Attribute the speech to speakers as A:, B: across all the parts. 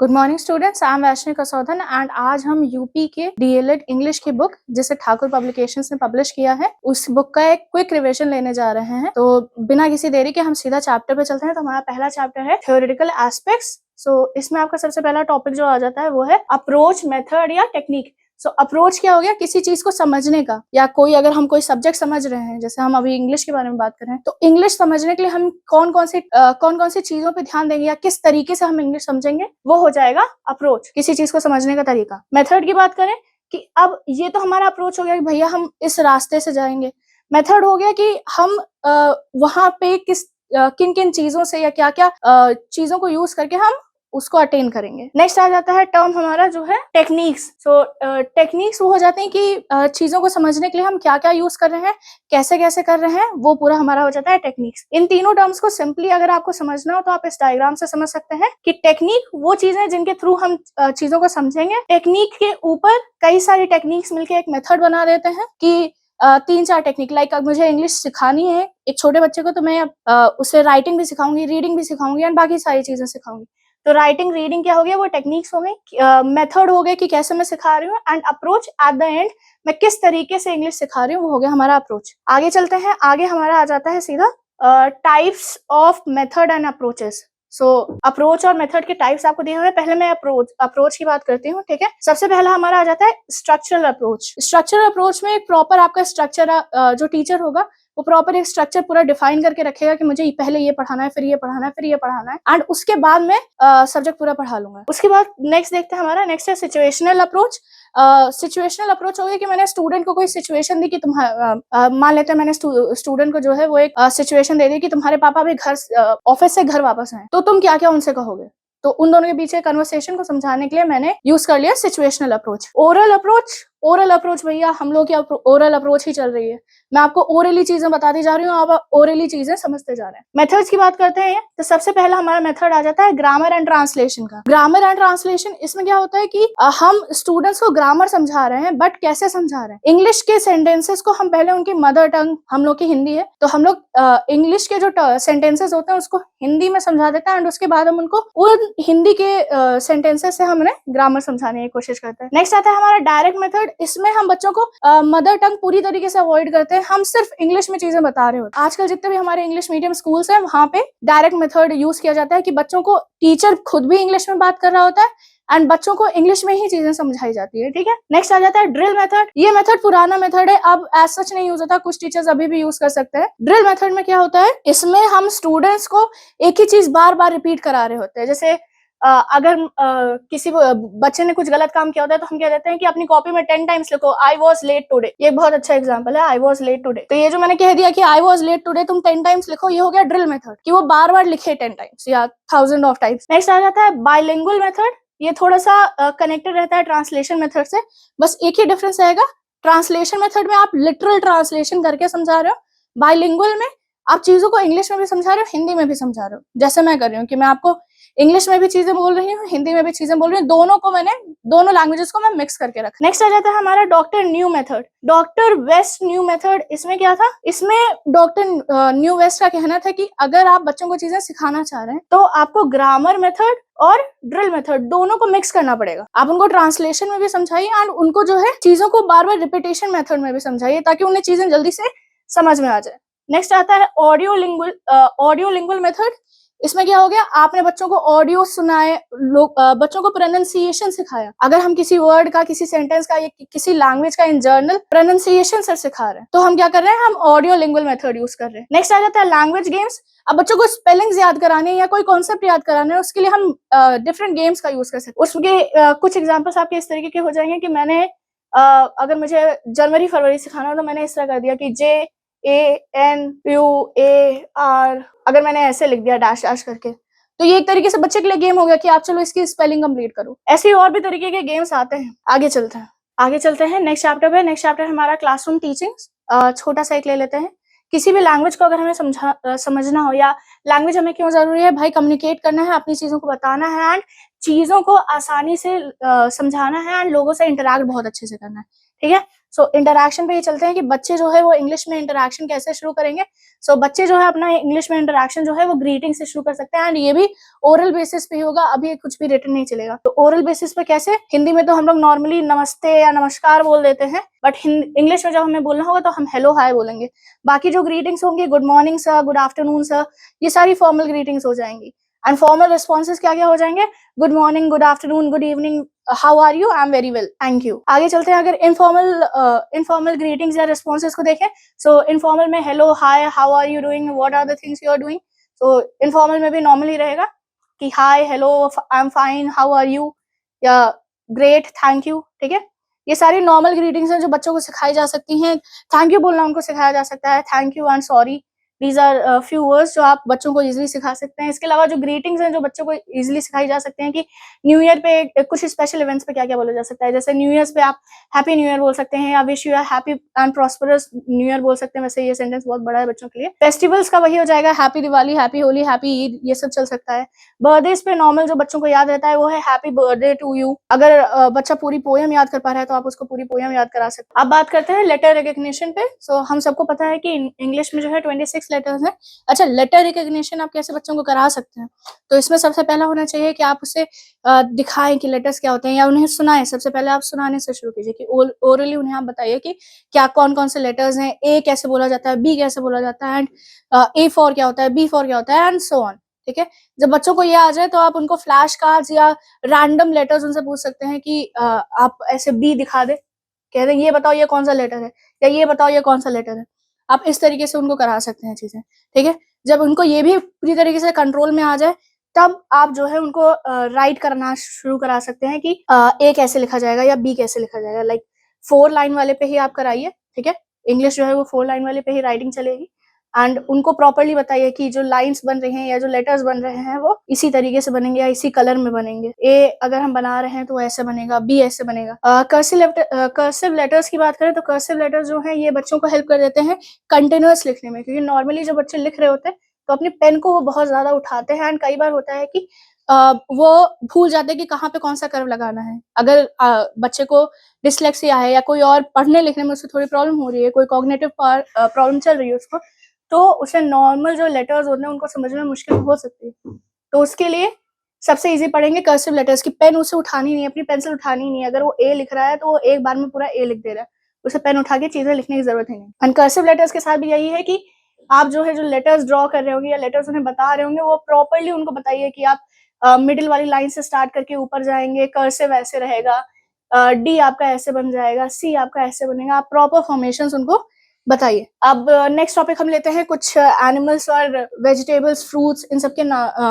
A: Good morning students, I am Vaishnavi Kasaudhan and आज हम UP के डीएलएड इंग्लिश की बुक जिसे ठाकुर पब्लिकेशंस ने पब्लिश किया है उस बुक का एक क्विक रिवीजन लेने जा रहे हैं। तो बिना किसी देरी के हम सीधा चैप्टर पे चलते हैं। तो हमारा पहला चैप्टर है थ्योरेटिकल एस्पेक्ट्स। इसमें आपका सबसे पहला टॉपिक जो आ जाता है वो है अप्रोच, मेथड या टेक्निक। अप्रोच क्या हो गया? किसी चीज को समझने का, या अगर हम कोई सब्जेक्ट समझ रहे हैं, जैसे हम अभी इंग्लिश के बारे में बात कर रहे हैं, तो इंग्लिश समझने के लिए हम कौन कौन सी चीजों पे ध्यान देंगे या किस तरीके से हम इंग्लिश समझेंगे, वो हो जाएगा अप्रोच, किसी चीज को समझने का तरीका। मेथड की बात करें कि अब ये तो हमारा अप्रोच हो गया कि भैया हम इस रास्ते से जाएंगे। मेथड हो गया कि हम वहां पे किन किन चीजों से या क्या क्या चीजों को यूज करके हम उसको अटेन करेंगे। नेक्स्ट आ जाता है टर्म हमारा जो है टेक्निक्स। टेक्निक्स वो हो जाते हैं कि चीजों को समझने के लिए हम क्या क्या यूज कर रहे हैं, कैसे कैसे कर रहे हैं, वो पूरा हमारा हो जाता है टेक्निक्स। इन तीनों टर्म्स को सिंपली अगर आपको समझना हो तो आप इस डायग्राम से समझ सकते हैं कि टेक्निक वो चीज है जिनके थ्रू हम चीजों को समझेंगे। टेक्निक के ऊपर कई सारी टेक्निक्स मिलकर एक मेथड बना देते हैं कि 3-4 टेक्निक। लाइक मुझे इंग्लिश सिखानी है एक छोटे बच्चे को, तो मैं उसे राइटिंग भी सिखाऊंगी, रीडिंग भी सिखाऊंगी एंड बाकी सारी चीजें सिखाऊंगी। तो राइटिंग रीडिंग क्या हो गया, वो टेक्निक्स हो गई। मेथड हो गया कि कैसे मैं सिखा रही हूँ, and approach at the end मैं किस तरीके से इंग्लिश सिखा रही हूँ, वो हो गया हमारा अप्रोच। आगे चलते हैं, आगे हमारा आ जाता है सीधा types of method and approaches. Approach और मेथड के टाइप्स आपको दिए हुए हैं। पहले मैं अप्रोच की बात करती हूँ, ठीक है। सबसे पहला हमारा आ जाता है स्ट्रक्चरल अप्रोच। स्ट्रक्चरल अप्रोच में एक प्रॉपर आपका स्ट्रक्चर, जो टीचर होगा वो प्रॉपर एक स्ट्रक्चर पूरा डिफाइन करके रखेगा कि मुझे पहले ये पढ़ाना है, फिर ये पढ़ाना है, फिर ये पढ़ाना है, एंड उसके बाद मैं सब्जेक्ट पूरा पढ़ा लूंगा। उसके बाद नेक्स्ट देखते हैं, हमारा नेक्स्ट है सिचुएशनल अप्रोच। सिचुएशनल अप्रोच हो गया कि मैंने स्टूडेंट को कोई सिचुएशन दी कि मान लेते हैं मैंने स्टूडेंट को जो है वो एक सिचुएशन दे दी कि तुम्हारे पापा भी ऑफिस से घर वापस आए, तो तुम क्या क्या उनसे कहोगे। तो उन दोनों के बीच कन्वर्सेशन को समझाने के लिए मैंने यूज कर लिया सिचुएशनल अप्रोच। ओरल अप्रोच भैया हम लोग की ओरल अप्रोच ही चल रही है। मैं आपको ओरली चीजें बताती जा रही हूँ, आप ओरली चीजें समझते जा रहे हैं। मेथड्स की बात करते हैं तो सबसे पहला हमारा मेथड आ जाता है ग्रामर एंड ट्रांसलेशन का। ग्रामर एंड ट्रांसलेशन, इसमें क्या होता है कि हम स्टूडेंट्स को ग्रामर समझा रहे हैं, बट कैसे समझा रहे हैं। इंग्लिश के सेंटेंसेस को हम पहले उनकी मदर टंग, हम लोग की हिंदी है, तो हम लोग इंग्लिश के जो सेंटेंसेस होते हैं उसको हिंदी में समझा देते हैं, एंड उसके बाद हम उनको उन हिंदी के सेंटेंसेस से हमने ग्रामर समझाने की कोशिश करते हैं। नेक्स्ट आता है हमारा डायरेक्ट मेथड। इसमें हम बच्चों को मदर टंग पूरी तरीके से अवॉइड करते हैं, हम सिर्फ इंग्लिश में चीजें बता रहे होते हैं। आजकल जितने भी हमारे इंग्लिश मीडियम स्कूल्स हैं वहां पे डायरेक्ट मेथड यूज किया जाता है कि बच्चों को टीचर खुद भी इंग्लिश में बात कर रहा होता है एंड बच्चों को इंग्लिश में ही चीजें समझाई जाती है, ठीक है। नेक्स्ट आ जाता है ड्रिल मेथड। ये मेथड पुराना मेथड है, अब एज सच नहीं यूज होता, कुछ टीचर्स अभी भी यूज कर सकते हैं। ड्रिल मेथड में क्या होता है, इसमें हम स्टूडेंट्स को एक ही चीज बार बार रिपीट करा रहे होते हैं। जैसे अगर किसी बच्चे ने कुछ गलत काम किया होता है तो हम कह देते हैं कि अपनी कॉपी में 10 टाइम्स लिखो आई वॉज लेट टुडे। ये बहुत अच्छा एग्जांपल है, आई वॉज लेट टुडे। तो ये जो मैंने कह दिया कि आई वॉज लेट टुडे तुम 10 टाइम्स लिखो, ये हो गया ड्रिल मेथड, कि वो बार बार लिखे 10 टाइम्स या 1000 ऑफ टाइम्स। नेक्स्ट आ जाता है बाइलिंगुअल मेथड। ये थोड़ा सा कनेक्टेड रहता है ट्रांसलेशन मेथड से, बस एक ही डिफरेंस रहेगा, ट्रांसलेशन मेथड में आप लिटरल ट्रांसलेशन करके समझा रहे हो, बाइलिंगुअल में आप चीजों को इंग्लिश में भी समझा रहे हो, हिंदी में भी समझा रहे हो, जैसे मैं कर रही हूँ कि मैं आपको इंग्लिश में भी चीजें बोल रही हूँ, हिंदी में भी चीजें बोल रही हूँ, दोनों लैंग्वेजेस को मैं मिक्स करके रखा। नेक्स्ट आ जाता है हमारा doctor new method. Doctor West new method, इसमें क्या था, इसमें डॉक्टर न्यू वेस्ट का कहना था कि अगर आप बच्चों को चीजें सिखाना चाह रहे हैं तो आपको ग्रामर मेथड और ड्रिल मेथड दोनों को मिक्स करना पड़ेगा। आप उनको ट्रांसलेशन में भी समझाइए एंड उनको जो है चीजों को बार बार रिपीटेशन मेथड में भी समझाइए, ताकि उन्हें चीजें जल्दी से समझ में आ जाए। नेक्स्ट आता है ऑडियो लिंगुअल मेथड। इसमें क्या हो गया, आपने बच्चों को ऑडियो सुनाए, बच्चों को प्रोनाउंसिएशन सिखाया। अगर हम किसी वर्ड का, किसी सेंटेंस का या किसी लैंग्वेज का इन जर्नल प्रोनाउंसिएशन सर सिखा रहे हैं, तो हम क्या कर रहे हैं, हम ऑडियो लिंगुअल मेथड यूज कर रहे हैं। नेक्स्ट आ जाता है लैंग्वेज गेम्स। अब बच्चों को स्पेलिंग्स याद कराने या कोई कॉन्सेप्ट याद कराना है, उसके लिए हम डिफरेंट गेम्स का यूज कर सकते हैं। उसके कुछ एग्जाम्पल्स आपके इस तरीके के हो जाएंगे कि मैंने अगर मुझे जनवरी फरवरी सिखाना हो तो मैंने इस तरह कर दिया कि JANUAR, अगर मैंने ऐसे लिख दिया डैश डैश करके, तो ये एक तरीके से बच्चे के लिए गेम हो गया कि आप चलो इसकी स्पेलिंग कंप्लीट करो। ऐसे और भी तरीके के गेम्स आते हैं। आगे चलते हैं नेक्स्ट चैप्टर पे। नेक्स्ट चैप्टर हमारा क्लासरूम टीचिंग। छोटा सा एक ले लेते हैं। किसी भी लैंग्वेज को अगर हमें समझना हो, या लैंग्वेज हमें क्यों जरूरी है, भाई कम्युनिकेट करना है, अपनी चीजों को बताना है एंड चीजों को आसानी से समझाना है एंड लोगों से इंटरेक्ट बहुत अच्छे से करना है, ठीक है। सो इंटरैक्शन पे ये चलते हैं कि बच्चे जो है वो इंग्लिश में इंटरैक्शन कैसे शुरू करेंगे। सो बच्चे जो है अपना इंग्लिश में इंटरैक्शन जो है वो ग्रीटिंग से शुरू कर सकते हैं, एंड ये भी ओरल बेसिस पे ही होगा, अभी कुछ भी रिटन नहीं चलेगा। तो ओरल बेसिस पे कैसे, हिंदी में तो हम लोग नॉर्मली नमस्ते या नमस्कार बोल देते हैं, बट इंग्लिश में जब हमें बोलना होगा तो हम हेलो हाय बोलेंगे। बाकी जो ग्रीटिंग्स होंगी, good morning sir, good afternoon sir, ये सारी फॉर्मल ग्रीटिंग्स हो जाएंगी। एंड फॉर्मल रिस्पॉन्सेज क्या क्या हो जाएंगे, good morning, good afternoon, good evening, how are you, I am very well, thank you. आगे चलते हैं, अगर इनफॉर्मल ग्रीटिंग्स या रिस्पॉन्सेज को देखें, सो इनफॉर्मल में hello hi, how are you doing, what are the things you are doing. So informal में भी नॉर्मली रहेगा कि hi, hello, I am fine, how are you, या ग्रेट, थैंक यू। ठीक है, ये सारी नॉर्मल ग्रीटिंग्स हैं जो बच्चों को सिखाई जा सकती हैं। थैंक यू बोलना उनको सिखाया जा सकता है, thank you and sorry, these are few words जो आप बच्चों को इजीली सिखा सकते हैं। इसके अलावा जो ग्रीटिंग्स हैं जो बच्चों को इजीली सिखाई जा सकते हैं कि न्यू ईयर पे कुछ स्पेशल इवेंट्स पे क्या क्या बोला जा सकता है। जैसे न्यू ईयर पे आप हैप्पी न्यू ईयर बोल सकते हैं, या wish you happy and prosperous new year बोल सकते हैं। वैसे ये सेंटेंस बहुत बड़ा है बच्चों के लिए। फेस्टिवल्स का वही हो जाएगा, happy Diwali, happy Holi, happy Eid, ये सब चल सकता है। बर्थडेज पे नॉर्मल जो बच्चों को याद रहता है वो है हैप्पी बर्थडे टू यू। अगर बच्चा पूरी पोयम याद कर पा रहा है तो आप उसको पूरी पोयम याद करा सकते हैं। अब बात करते हैं लेटर रिकग्निशन पे। सो हम सबको पता है कि इंग्लिश में जो है 26 लेटर्स हैं। अच्छा, लेटर रिकग्निशन आप कैसे बच्चों को करा सकते हैं, तो इसमें सबसे पहला होना चाहिए कि आप उसे दिखाएं कि लेटर्स क्या होते हैं, या उन्हें सुनाएं। सबसे पहले आप सुनाने से शुरू कीजिए कि ओरली उन्हें आप बताइए कि क्या कौन कौन से लेटर्स हैं, ए कैसे बोला जाता है, बी कैसे बोला जाता है, एंड ए फॉर क्या होता है, बी फॉर क्या होता है, एंड सो ऑन। ठीक है, जब बच्चों को ये आ जाए तो आप उनको फ्लैश कार्ड्स या रैंडम लेटर्स उनसे पूछ सकते हैं कि आप ऐसे बी दिखा दे, कह दें ये बताओ ये कौन सा लेटर है, या ये बताओ ये कौन सा लेटर है। आप इस तरीके से उनको करा सकते हैं चीजें। ठीक है, जब उनको ये भी पूरी तरीके से कंट्रोल में आ जाए तब आप जो है उनको राइट करना शुरू करा सकते हैं कि ए कैसे लिखा जाएगा या बी कैसे लिखा जाएगा। लाइक 4 लाइन वाले पे ही आप कराइए। ठीक है, इंग्लिश जो है वो 4 लाइन वाले पे ही राइटिंग चलेगी, एंड उनको प्रॉपर्ली बताइए कि जो लाइंस बन रही हैं या जो लेटर्स बन रहे हैं वो इसी तरीके से बनेंगे या इसी कलर में बनेंगे। ए अगर हम बना रहे हैं तो ऐसे बनेगा, बी ऐसे बनेगा। कर्सिव लेटर्स की बात करें तो कर्सिव लेटर्स जो है ये बच्चों को हेल्प कर देते हैं कंटिन्यूअस लिखने में, क्योंकि नॉर्मली जो बच्चे लिख रहे होते हैं तो अपनी पेन को वो बहुत ज्यादा उठाते हैं, एंड कई बार होता है कि वो भूल जाते हैं कि कहाँ पे कौन सा कर्व लगाना है। अगर बच्चे को डिसलेक्सिया है या कोई और पढ़ने लिखने में उससे थोड़ी प्रॉब्लम हो रही है, कोई कॉग्निटिव प्रॉब्लम चल रही है उसको, तो उसे नॉर्मल जो लेटर्स होते हैं उनको समझने में मुश्किल हो सकती है। तो उसके लिए सबसे इजी पड़ेंगे कर्सिव लेटर्स की। पेन उसे उठानी नहीं है, अपनी पेंसिल उठानी नहीं है। अगर वो ए लिख रहा है तो वो एक बार में पूरा ए लिख दे रहा है, उसे पेन उठा के चीजें लिखने की जरूरत ही नहीं। एंड कर्सिव लेटर्स के साथ भी यही है कि आप जो है जो लेटर्स ड्रॉ कर रहे होंगे या लेटर्स उन्हें बता रहे होंगे वो प्रॉपरली उनको बताइए कि आप मिडिल वाली लाइन से स्टार्ट करके ऊपर जाएंगे, कर्सिव ऐसे रहेगा, डी आपका ऐसे बन जाएगा, सी आपका ऐसे बनेगा। आप प्रॉपर फॉर्मेशंस उनको बताइए। अब नेक्स्ट टॉपिक हम लेते हैं कुछ एनिमल्स और वेजिटेबल्स, फ्रूट्स, इन सब के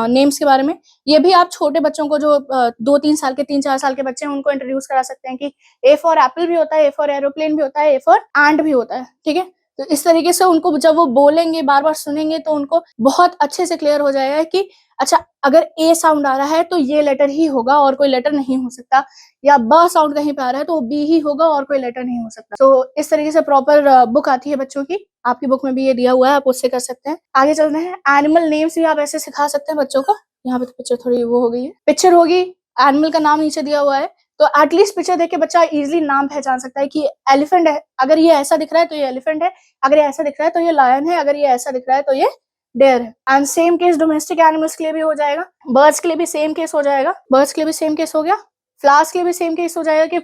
A: नेम्स के बारे में। ये भी आप छोटे बच्चों को जो 2-3 साल के, 3-4 साल के बच्चे हैं उनको इंट्रोड्यूस करा सकते हैं कि ए फॉर एप्पल भी होता है, ए फॉर एरोप्लेन भी होता है, ए फॉर एंट भी होता है। ठीक है, तो इस तरीके से उनको जब वो बोलेंगे, बार बार सुनेंगे, तो उनको बहुत अच्छे से क्लियर हो जाएगा कि अच्छा अगर ए साउंड आ रहा है तो ये लेटर ही होगा और कोई लेटर नहीं हो सकता, या ब साउंड कहीं पे आ रहा है तो बी ही होगा और कोई लेटर नहीं हो सकता। तो इस तरीके से प्रॉपर बुक आती है बच्चों की, आपकी बुक में भी ये दिया हुआ है, आप उससे कर सकते हैं। आगे चलते हैं, एनिमल नेम्स भी आप ऐसे सिखा सकते हैं बच्चों को। यहाँ पे तो पिक्चर थोड़ी वो हो गई है, पिक्चर होगी, एनिमल का नाम नीचे दिया हुआ है, तो एटलीस्ट पिक्चर देख के बच्चा इजिली नाम पहचान सकता है कि एलिफेंट है, अगर ये ऐसा दिख रहा है तो ये एलिफेंट है, अगर ये ऐसा दिख रहा है तो ये लायन है, अगर ये ऐसा दिख रहा है तो ये डेयर है। And same case domestic animals के लिए भी हो जाएगा, बर्ड्स के लिए भी सेम केस हो जाएगा, बर्ड्स के लिए भी सेम केस हो गया, फ्लावर्स के लिए भी सेम केस हो जाएगा कि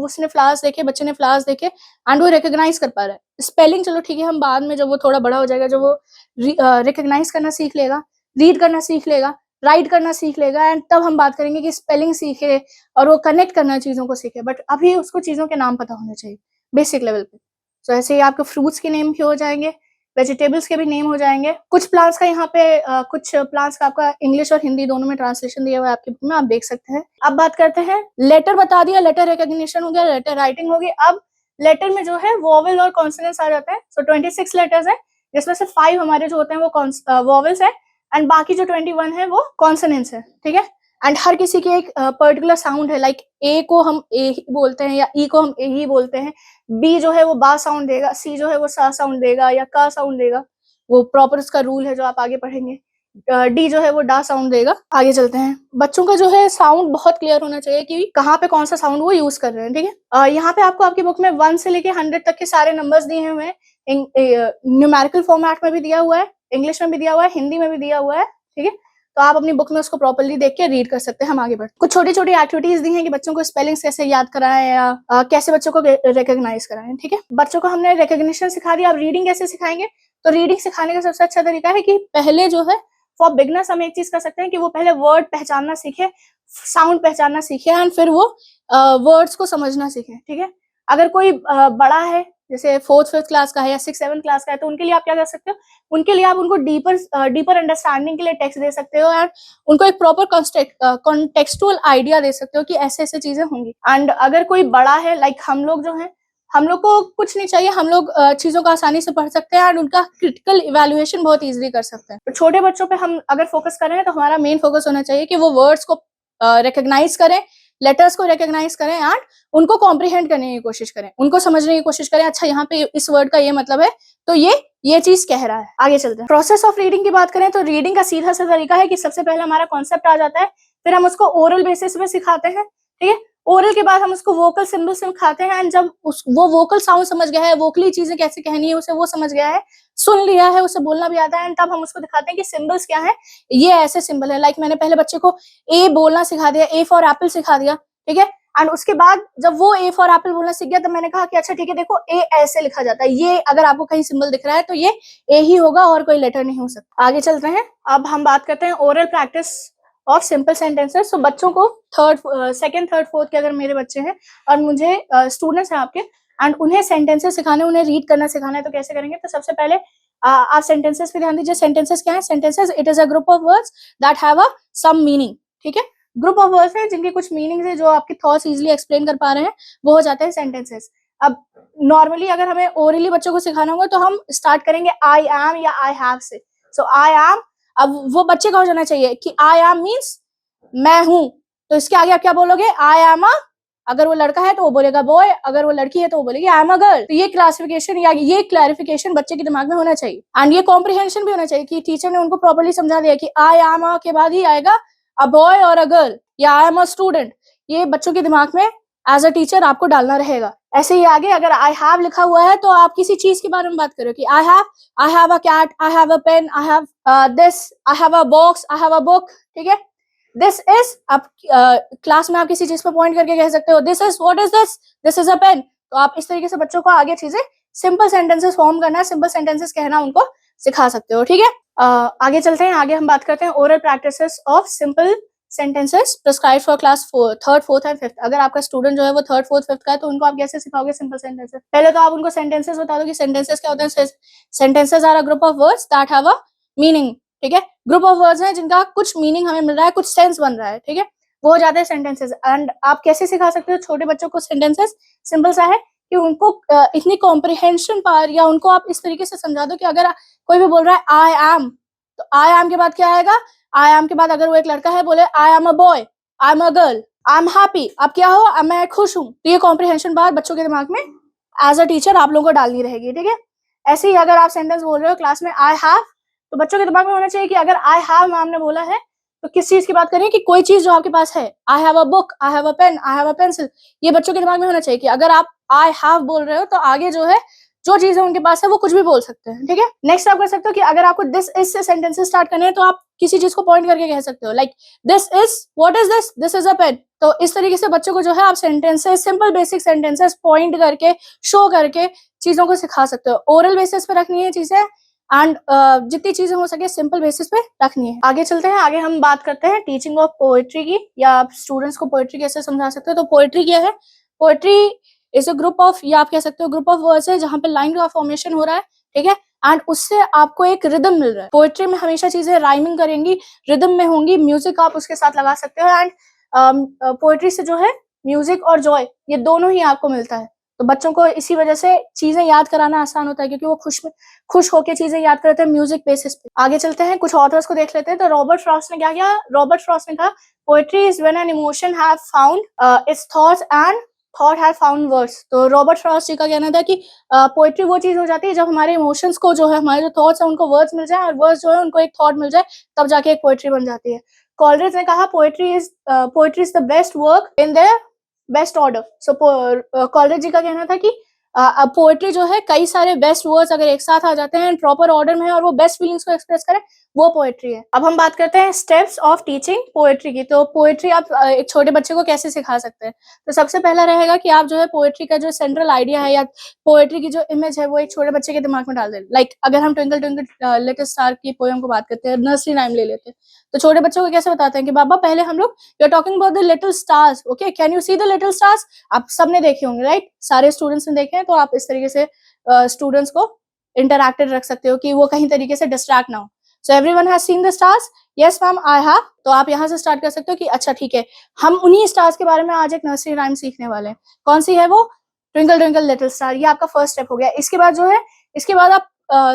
A: उसने फ्लावर्स देखे, बच्चे ने फ्लावर्स देखे एंड वो रिकॉग्नाइज कर पा रहा है। स्पेलिंग चलो ठीक है, हम बाद में जब वो थोड़ा बड़ा हो जाएगा, जब वो रिकॉग्नाइज करना सीख लेगा, रीड करना सीख लेगा, राइट करना सीख लेगा, एंड तब हम बात करेंगे कि स्पेलिंग सीखे और वो कनेक्ट करना चीजों को सीखे। बट अभी उसको चीजों के नाम पता होने चाहिए बेसिक लेवल पे। तो ऐसे ही आपके फ्रूट्स के नेम भी हो जाएंगे, वेजिटेबल्स के भी नेम हो जाएंगे। कुछ प्लांट्स का यहाँ पे कुछ प्लांट्स का आपका इंग्लिश और हिंदी दोनों में ट्रांसलेशन दिया हुआ है आपकी बुक में, आप देख सकते हैं। अब बात करते हैं, लेटर बता दिया, लेटर रिकॉग्निशन हो गया, लेटर राइटिंग होगी। अब लेटर में जो है वोवेल और कॉन्सोनेंट्स आ जाते हैं। सो 26 लेटर्स है, जिसमें से 5 हमारे जो होते हैं वो वोवेल्स है, एंड बाकी जो 21 है वो कॉन्सोनेंट्स है। ठीक है, एंड हर किसी की एक पर्टिकुलर साउंड है। लाइक ए को हम ए ही बोलते हैं, या ई को हम ए ही बोलते हैं, बी जो है वो बा साउंड देगा, सी जो है वो सा साउंड देगा या का साउंड देगा, वो प्रॉपर उसका रूल है जो आप आगे पढ़ेंगे। डी जो है वो डा साउंड देगा। आगे चलते हैं। बच्चों का जो है साउंड बहुत क्लियर होना चाहिए कि कहाँ पे कौन सा साउंड वो यूज कर रहे हैं, ठीक है। यहाँ पे आपको आपकी बुक में 1 से लेके 100 तक के सारे नंबर्स दिए हुए हैं। न्यूमेरिकल फॉर्मेट में भी दिया हुआ है, इंग्लिश में भी दिया हुआ है, हिंदी में भी दिया हुआ है, ठीक है। तो आप अपनी बुक में उसको प्रॉपर्ली देख के रीड कर सकते हैं। हम आगे बढ़ते हैं। कुछ छोटी छोटी एक्टिविटीज दी हैं कि बच्चों को स्पेलिंग्स कैसे याद कराएं या कैसे बच्चों को रिकॉग्नाइज कराएं, ठीक है। बच्चों को हमने रिकॉग्निशन सिखा दिया, अब रीडिंग कैसे सिखाएंगे। तो रीडिंग सिखाने का सबसे अच्छा तरीका है कि पहले जो है फॉर बिगनर्स हम एक चीज कर सकते हैं कि वो पहले वर्ड पहचानना सीखे, साउंड पहचानना सीखे, एंड फिर वो वर्ड्स को समझना सीखे, ठीक है। अगर कोई बड़ा है, जैसे 4th 5th क्लास का है या 6th 7th क्लास का है, तो उनके लिए आप क्या कर सकते हो, उनके लिए आप उनको डीपर अंडरस्टैंडिंग के लिए टेक्स्ट दे सकते हो, एंड उनको एक प्रॉपर कॉन्टेक्सुअल आइडिया दे सकते हो कि ऐसे ऐसे चीजें होंगी। एंड अगर कोई बड़ा है, लाइक हम लोग जो है, हम लोग को कुछ नहीं चाहिए, हम लोग चीजों को आसानी से पढ़ सकते हैं एंड उनका क्रिटिकल इवैल्यूएशन बहुत इजीली कर सकते हैं। तो छोटे बच्चों पे हम अगर फोकस कर रहे हैं तो हमारा मेन फोकस होना चाहिए कि वो वर्ड्स को रिकॉग्नाइज करें, लेटर्स को रिकॉग्नाइज करें एंड उनको कॉम्प्रिहेंड करने की कोशिश करें, उनको समझने की कोशिश करें। अच्छा, यहाँ पे इस वर्ड का ये मतलब है, तो ये चीज कह रहा है। आगे चलते हैं। प्रोसेस ऑफ रीडिंग की बात करें तो रीडिंग का सीधा सा तरीका है कि सबसे पहले हमारा कॉन्सेप्ट आ जाता है, फिर हम उसको ओरल बेसिस पे सिखाते हैं, ठीक है। ओरल के बाद हम उसको वोकल सिंबल सिखाते हैं, एंड जब वो वोकल साउंड समझ गया है, वोकली चीजें कैसे कहनी है उसे वो समझ गया है, सुन लिया है, उसे बोलना भी आता है, एंड तब हम उसको दिखाते हैं कि सिंबल्स क्या है, ये ऐसे सिंबल है। लाइक मैंने पहले बच्चे को ए बोलना सिखा दिया, ए फॉर एप्पल सिखा दिया, ठीक है। एंड उसके बाद जब वो ए फॉर एप्पल बोलना सीख गया, तब मैंने कहा कि अच्छा ठीक है, देखो ए ऐसे लिखा जाता है, ये अगर आपको कहीं सिंबल दिख रहा है तो ये ए ही होगा और कोई लेटर नहीं हो सकता। आगे चलते हैं। अब हम बात करते हैं oral practice of simple sentences. तो बच्चों को सेकंड थर्ड फोर्थ के अगर मेरे बच्चे हैं और मुझे स्टूडेंट्स हैं आपके, एंड उन्हें सेंटेंसेस सिखाने, उन्हें रीड करना सिखाना है, तो कैसे करेंगे। तो सबसे पहले आप सेंटेंसेस पे ध्यान दीजिए। सेंटेंसेस क्या है? Sentences it is a group of words that have a some meaning, ठीक है। ग्रुप ऑफ वर्ड्स है जिनके कुछ मीनिंग्स है, जो आपके थॉट्स इजीली एक्सप्लेन कर पा रहे हैं, वो हो जाते हैं सेंटेंसेस। अब नॉर्मली अगर हमें ओरली बच्चों को सिखाना होगा तो हम स्टार्ट करेंगे आई एम या आई हैव से। सो आई एम, अब वो बच्चे का हो जाना चाहिए कि आई एम मीन्स मैं हूं, तो इसके आगे आप क्या बोलोगे? आई एम अ, अगर वो लड़का है तो वो बोलेगा बॉय, अगर वो लड़की है तो वो बोलेगी आई एम अ गर्ल। तो ये क्लासिफिकेशन या ये क्लैरिफिकेशन बच्चे के दिमाग में होना चाहिए, एंड ये कॉम्प्रिहेंशन भी होना चाहिए कि टीचर ने उनको प्रॉपर्ली समझा दिया कि आई एम अ के बाद ही आएगा अ बॉय और अ गर्ल या आई एम अ स्टूडेंट। ये बच्चों के दिमाग में एज अ टीचर आपको डालना रहेगा। ऐसे ही आगे अगर आई हैव लिखा हुआ है तो आप किसी चीज के बारे में बात करो कि I have a cat, I have a pen, I have this, I have a box, I have a book, ठीक है। दिस इज, आप क्लास में आप किसी चीज पर पॉइंट करके कह सकते हो this is, what is this is a pen. तो आप इस तरीके से बच्चों को आगे चीजें सिंपल सेंटेंसेस फॉर्म करना, सिंपल सेंटेंसेस कहना उनको सिखा सकते हो, ठीक है। आगे चलते हैं। आगे हम बात करते हैं oral practices of simple sentences prescribe for class 3rd 4th and 5th। अगर आपका स्टूडेंट जो है वो 3rd 4th 5th का है तो उनको आप कैसे सिखाओगे सिंपल सेंटेंसेस? पहले तो आप उनको सेंटेंसेस बता दो कि सेंटेंसेस क्या होते हैं। Sentences are a group of words that have a meaning, ठीक है। ग्रुप ऑफ वर्ड्स हैं जिनका कुछ मीनिंग हमें मिल रहा है, कुछ सेंस बन रहा है, ठीक है, वो हो जाते हैं सेंटेंसेस। एंड आप कैसे सिखा सकते हो छोटे बच्चों को सेंटेंसेस? सिंपल सा है कि उनको इतनी कॉम्प्रिहेंशन पावर, या उनको आप इस तरीके से समझा दो कि अगर कोई भी बोल रहा है आई एम, तो आई एम के बाद क्या आएगा? आई एम के बाद अगर वो एक लड़का है बोले I am a boy, I am a girl, I am happy, आप क्या हो? मैं खुश हूँ। तो ये कॉम्प्रिहेंशन बात बच्चों के दिमाग में एज अ टीचर आप लोगों को डालनी रहेगी, ठीक है। ऐसे ही अगर आप सेंटेंस बोल रहे हो क्लास में आई हैव, तो बच्चों के दिमाग में होना चाहिए कि अगर आई हैव मैम ने बोला है तो किस चीज की बात करें? कि कोई चीज जो आपके पास है। I have a book, I have a pen, I have a pencil. ये बच्चों के दिमाग में होना चाहिए कि अगर आप आई हैव बोल रहे हो तो आगे जो है जो चीजें उनके पास है वो कुछ भी बोल सकते हैं, ठीक है। नेक्स्ट आप कर सकते हो कि अगर आपको दिस इज से सेंटेंसेस स्टार्ट करने हैं तो आप किसी चीज को पॉइंट करके कह सकते हो, like this is, what is this is a pen. तो इस तरीके से बच्चों को जो है आप sentences, simple basic sentences point करके, शो करके चीजों को सिखा सकते हो। ओरल बेसिस पे रखनी है चीजें, एंड जितनी चीजें हो सके सिंपल बेसिस पे रखनी है। आगे चलते हैं। आगे हम बात करते हैं टीचिंग ऑफ पोएट्री की, या आप स्टूडेंट्स को पोएट्री कैसे समझा सकते हो। तो पोएट्री क्या है? Poetry is a group of, या आप कह सकते हो ग्रुप ऑफ वर्ड्स है जहाँ पे लाइन का फॉर्मेशन हो रहा है, ठीक है, एंड उससे आपको एक रिदम मिल रहा है। पोएट्री में हमेशा चीजें राइमिंग करेंगी, रिदम में होंगी, म्यूजिक आप उसके साथ लगा सकते हो, एंड पोएट्री से जो है म्यूजिक और जॉय ये दोनों ही आपको मिलता है। तो बच्चों को इसी वजह से चीजें याद कराना आसान होता है, क्योंकि वो खुश होकर चीजें याद करते हैं म्यूजिक बेसिस पे। आगे चलते हैं, कुछ ऑथर्स को देख लेते हैं। तो रॉबर्ट फ्रॉस्ट ने क्या किया? रॉबर्ट फ्रॉस्ट ने कहा poetry is when an emotion have found its thoughts and thought has found words. तो रॉबर्ट फ्रॉस्ट जी का कहना था कि पोएट्री वो चीज हो जाती है जब हमारे इमोशंस को जो है, हमारे जो थॉट्स हैं उनको वर्ड्स मिल जाए, और वर्ड्स जो है उनको एक थॉट मिल जाए, तब जाके एक पोएट्री बन जाती है। कॉलरिज ने कहा poetry is the best work in the best order. So Coleridge ji का कहना था कि अब पोएट्री जो है कई सारे बेस्ट वर्ड्स अगर एक साथ आ जाते हैं प्रॉपर ऑर्डर में और वो बेस्ट फीलिंग्स को एक्सप्रेस करें, वो पोएट्री है। अब हम बात करते हैं स्टेप्स ऑफ टीचिंग पोएट्री की। तो पोएट्री आप एक छोटे बच्चे को कैसे सिखा सकते हैं? तो सबसे पहला रहेगा कि आप जो है पोएट्री का जो सेंट्रल आइडिया है या पोएट्री की जो इमेज है वो एक छोटे बच्चे के दिमाग में डाल दें। लाइक अगर हम ट्विंकल ट्विंकल लिटिल स्टार की पोएम को बात करते हैं, नर्सरी राइम ले लेते हैं, तो छोटे बच्चों को कैसे बताते हैं कि बाबा पहले हम लोग you are talking about the little stars, okay, can you see the little stars? आप सबने देखे होंगे, राइट? सारे स्टूडेंट्स ने देखे हैं, तो आप इस तरीके से स्टूडेंट्स को इंटरैक्टेड रख सकते हो कि वो कहीं तरीके से डिस्ट्रैक्ट ना हो। So everyone has seen the stars? Yes ma'am, I have. तो आप यहाँ से स्टार्ट कर सकते हो कि अच्छा ठीक है, हम उन्हीं स्टार्स के बारे में आज एक नर्सरी राइम सीखने वाले हैं। कौन सी है वो? Twinkle twinkle little star. ये आपका फर्स्ट स्टेप हो गया। इसके बाद जो है, इसके बाद आप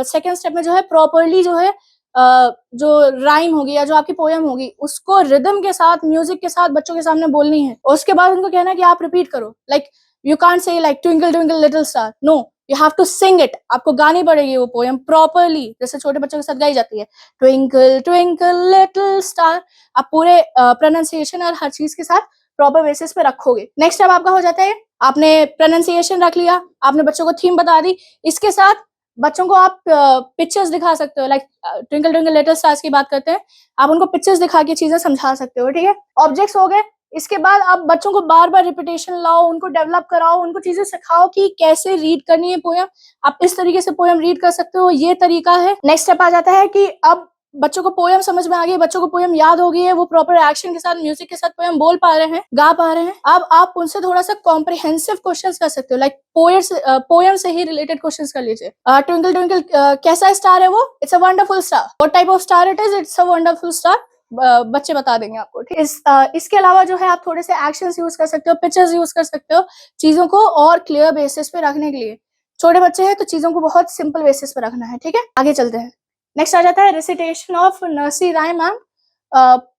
A: सेकेंड स्टेप में जो है प्रॉपरली जो है जो राइम होगी या जो आपकी पोएम होगी उसको रिदम के साथ, म्यूजिक के साथ बच्चों के सामने बोलनी है। उसके बाद उनको कहना है कि आप रिपीट करो। Like you can't say like twinkle twinkle little star, no, you have to sing it. आपको गानी पड़ेगी वो पोएम प्रॉपरली, जैसे छोटे बच्चों के साथ गाई जाती है, ट्विंकल ट्विंकल लिटिल स्टार। आप पूरे प्रोनाउंसिएशन और हर चीज के साथ प्रॉपर बेसिस पे रखोगे। नेक्स्ट स्टेप आपका हो जाता है, आपने प्रोनाउंसिएशन रख लिया, आपने बच्चों को थीम बता दी, इसके साथ बच्चों को आप पिक्चर्स दिखा सकते हो। Like twinkle twinkle little stars की बात करते हैं, आप उनको पिक्चर्स दिखा के चीजें समझा सकते हो, ठीक है? ऑब्जेक्ट्स हो गए। इसके बाद आप बच्चों को बार बार रिपीटेशन लाओ, उनको डेवलप कराओ, उनको चीजें सिखाओ कि कैसे रीड करनी है पोएम। आप इस तरीके से पोएम रीड कर सकते हो, ये तरीका है। नेक्स्ट स्टेप आ जाता है कि अब बच्चों को पोएम समझ में आ गई, बच्चों को पोएम याद हो गई है, वो प्रॉपर एक्शन के साथ, म्यूजिक के साथ पोएम बोल पा रहे हैं, गा पा रहे हैं। अब आप उनसे थोड़ा सा कॉम्प्रिहेंसिव क्वेश्चंस कर सकते हो। लाइक पोएम से ही रिलेटेड क्वेश्चंस कर लीजिए। ट्विंकल ट्विंकल कैसा स्टार है वो? It's a wonderful star. What type of star it is? It's a wonderful star. बच्चे बता देंगे आपको, ठीक। इसके अलावा जो है आप थोड़े से एक्शंस यूज कर सकते हो, पिक्चर्स यूज कर सकते हो, चीजों को और क्लियर बेसिस पे रखने के लिए। छोटे बच्चे हैं तो चीजों को बहुत सिंपल बेसिस पे रखना है, ठीक है? आगे चलते हैं। नेक्स्ट आ जाता है recitation of nursery rhyme and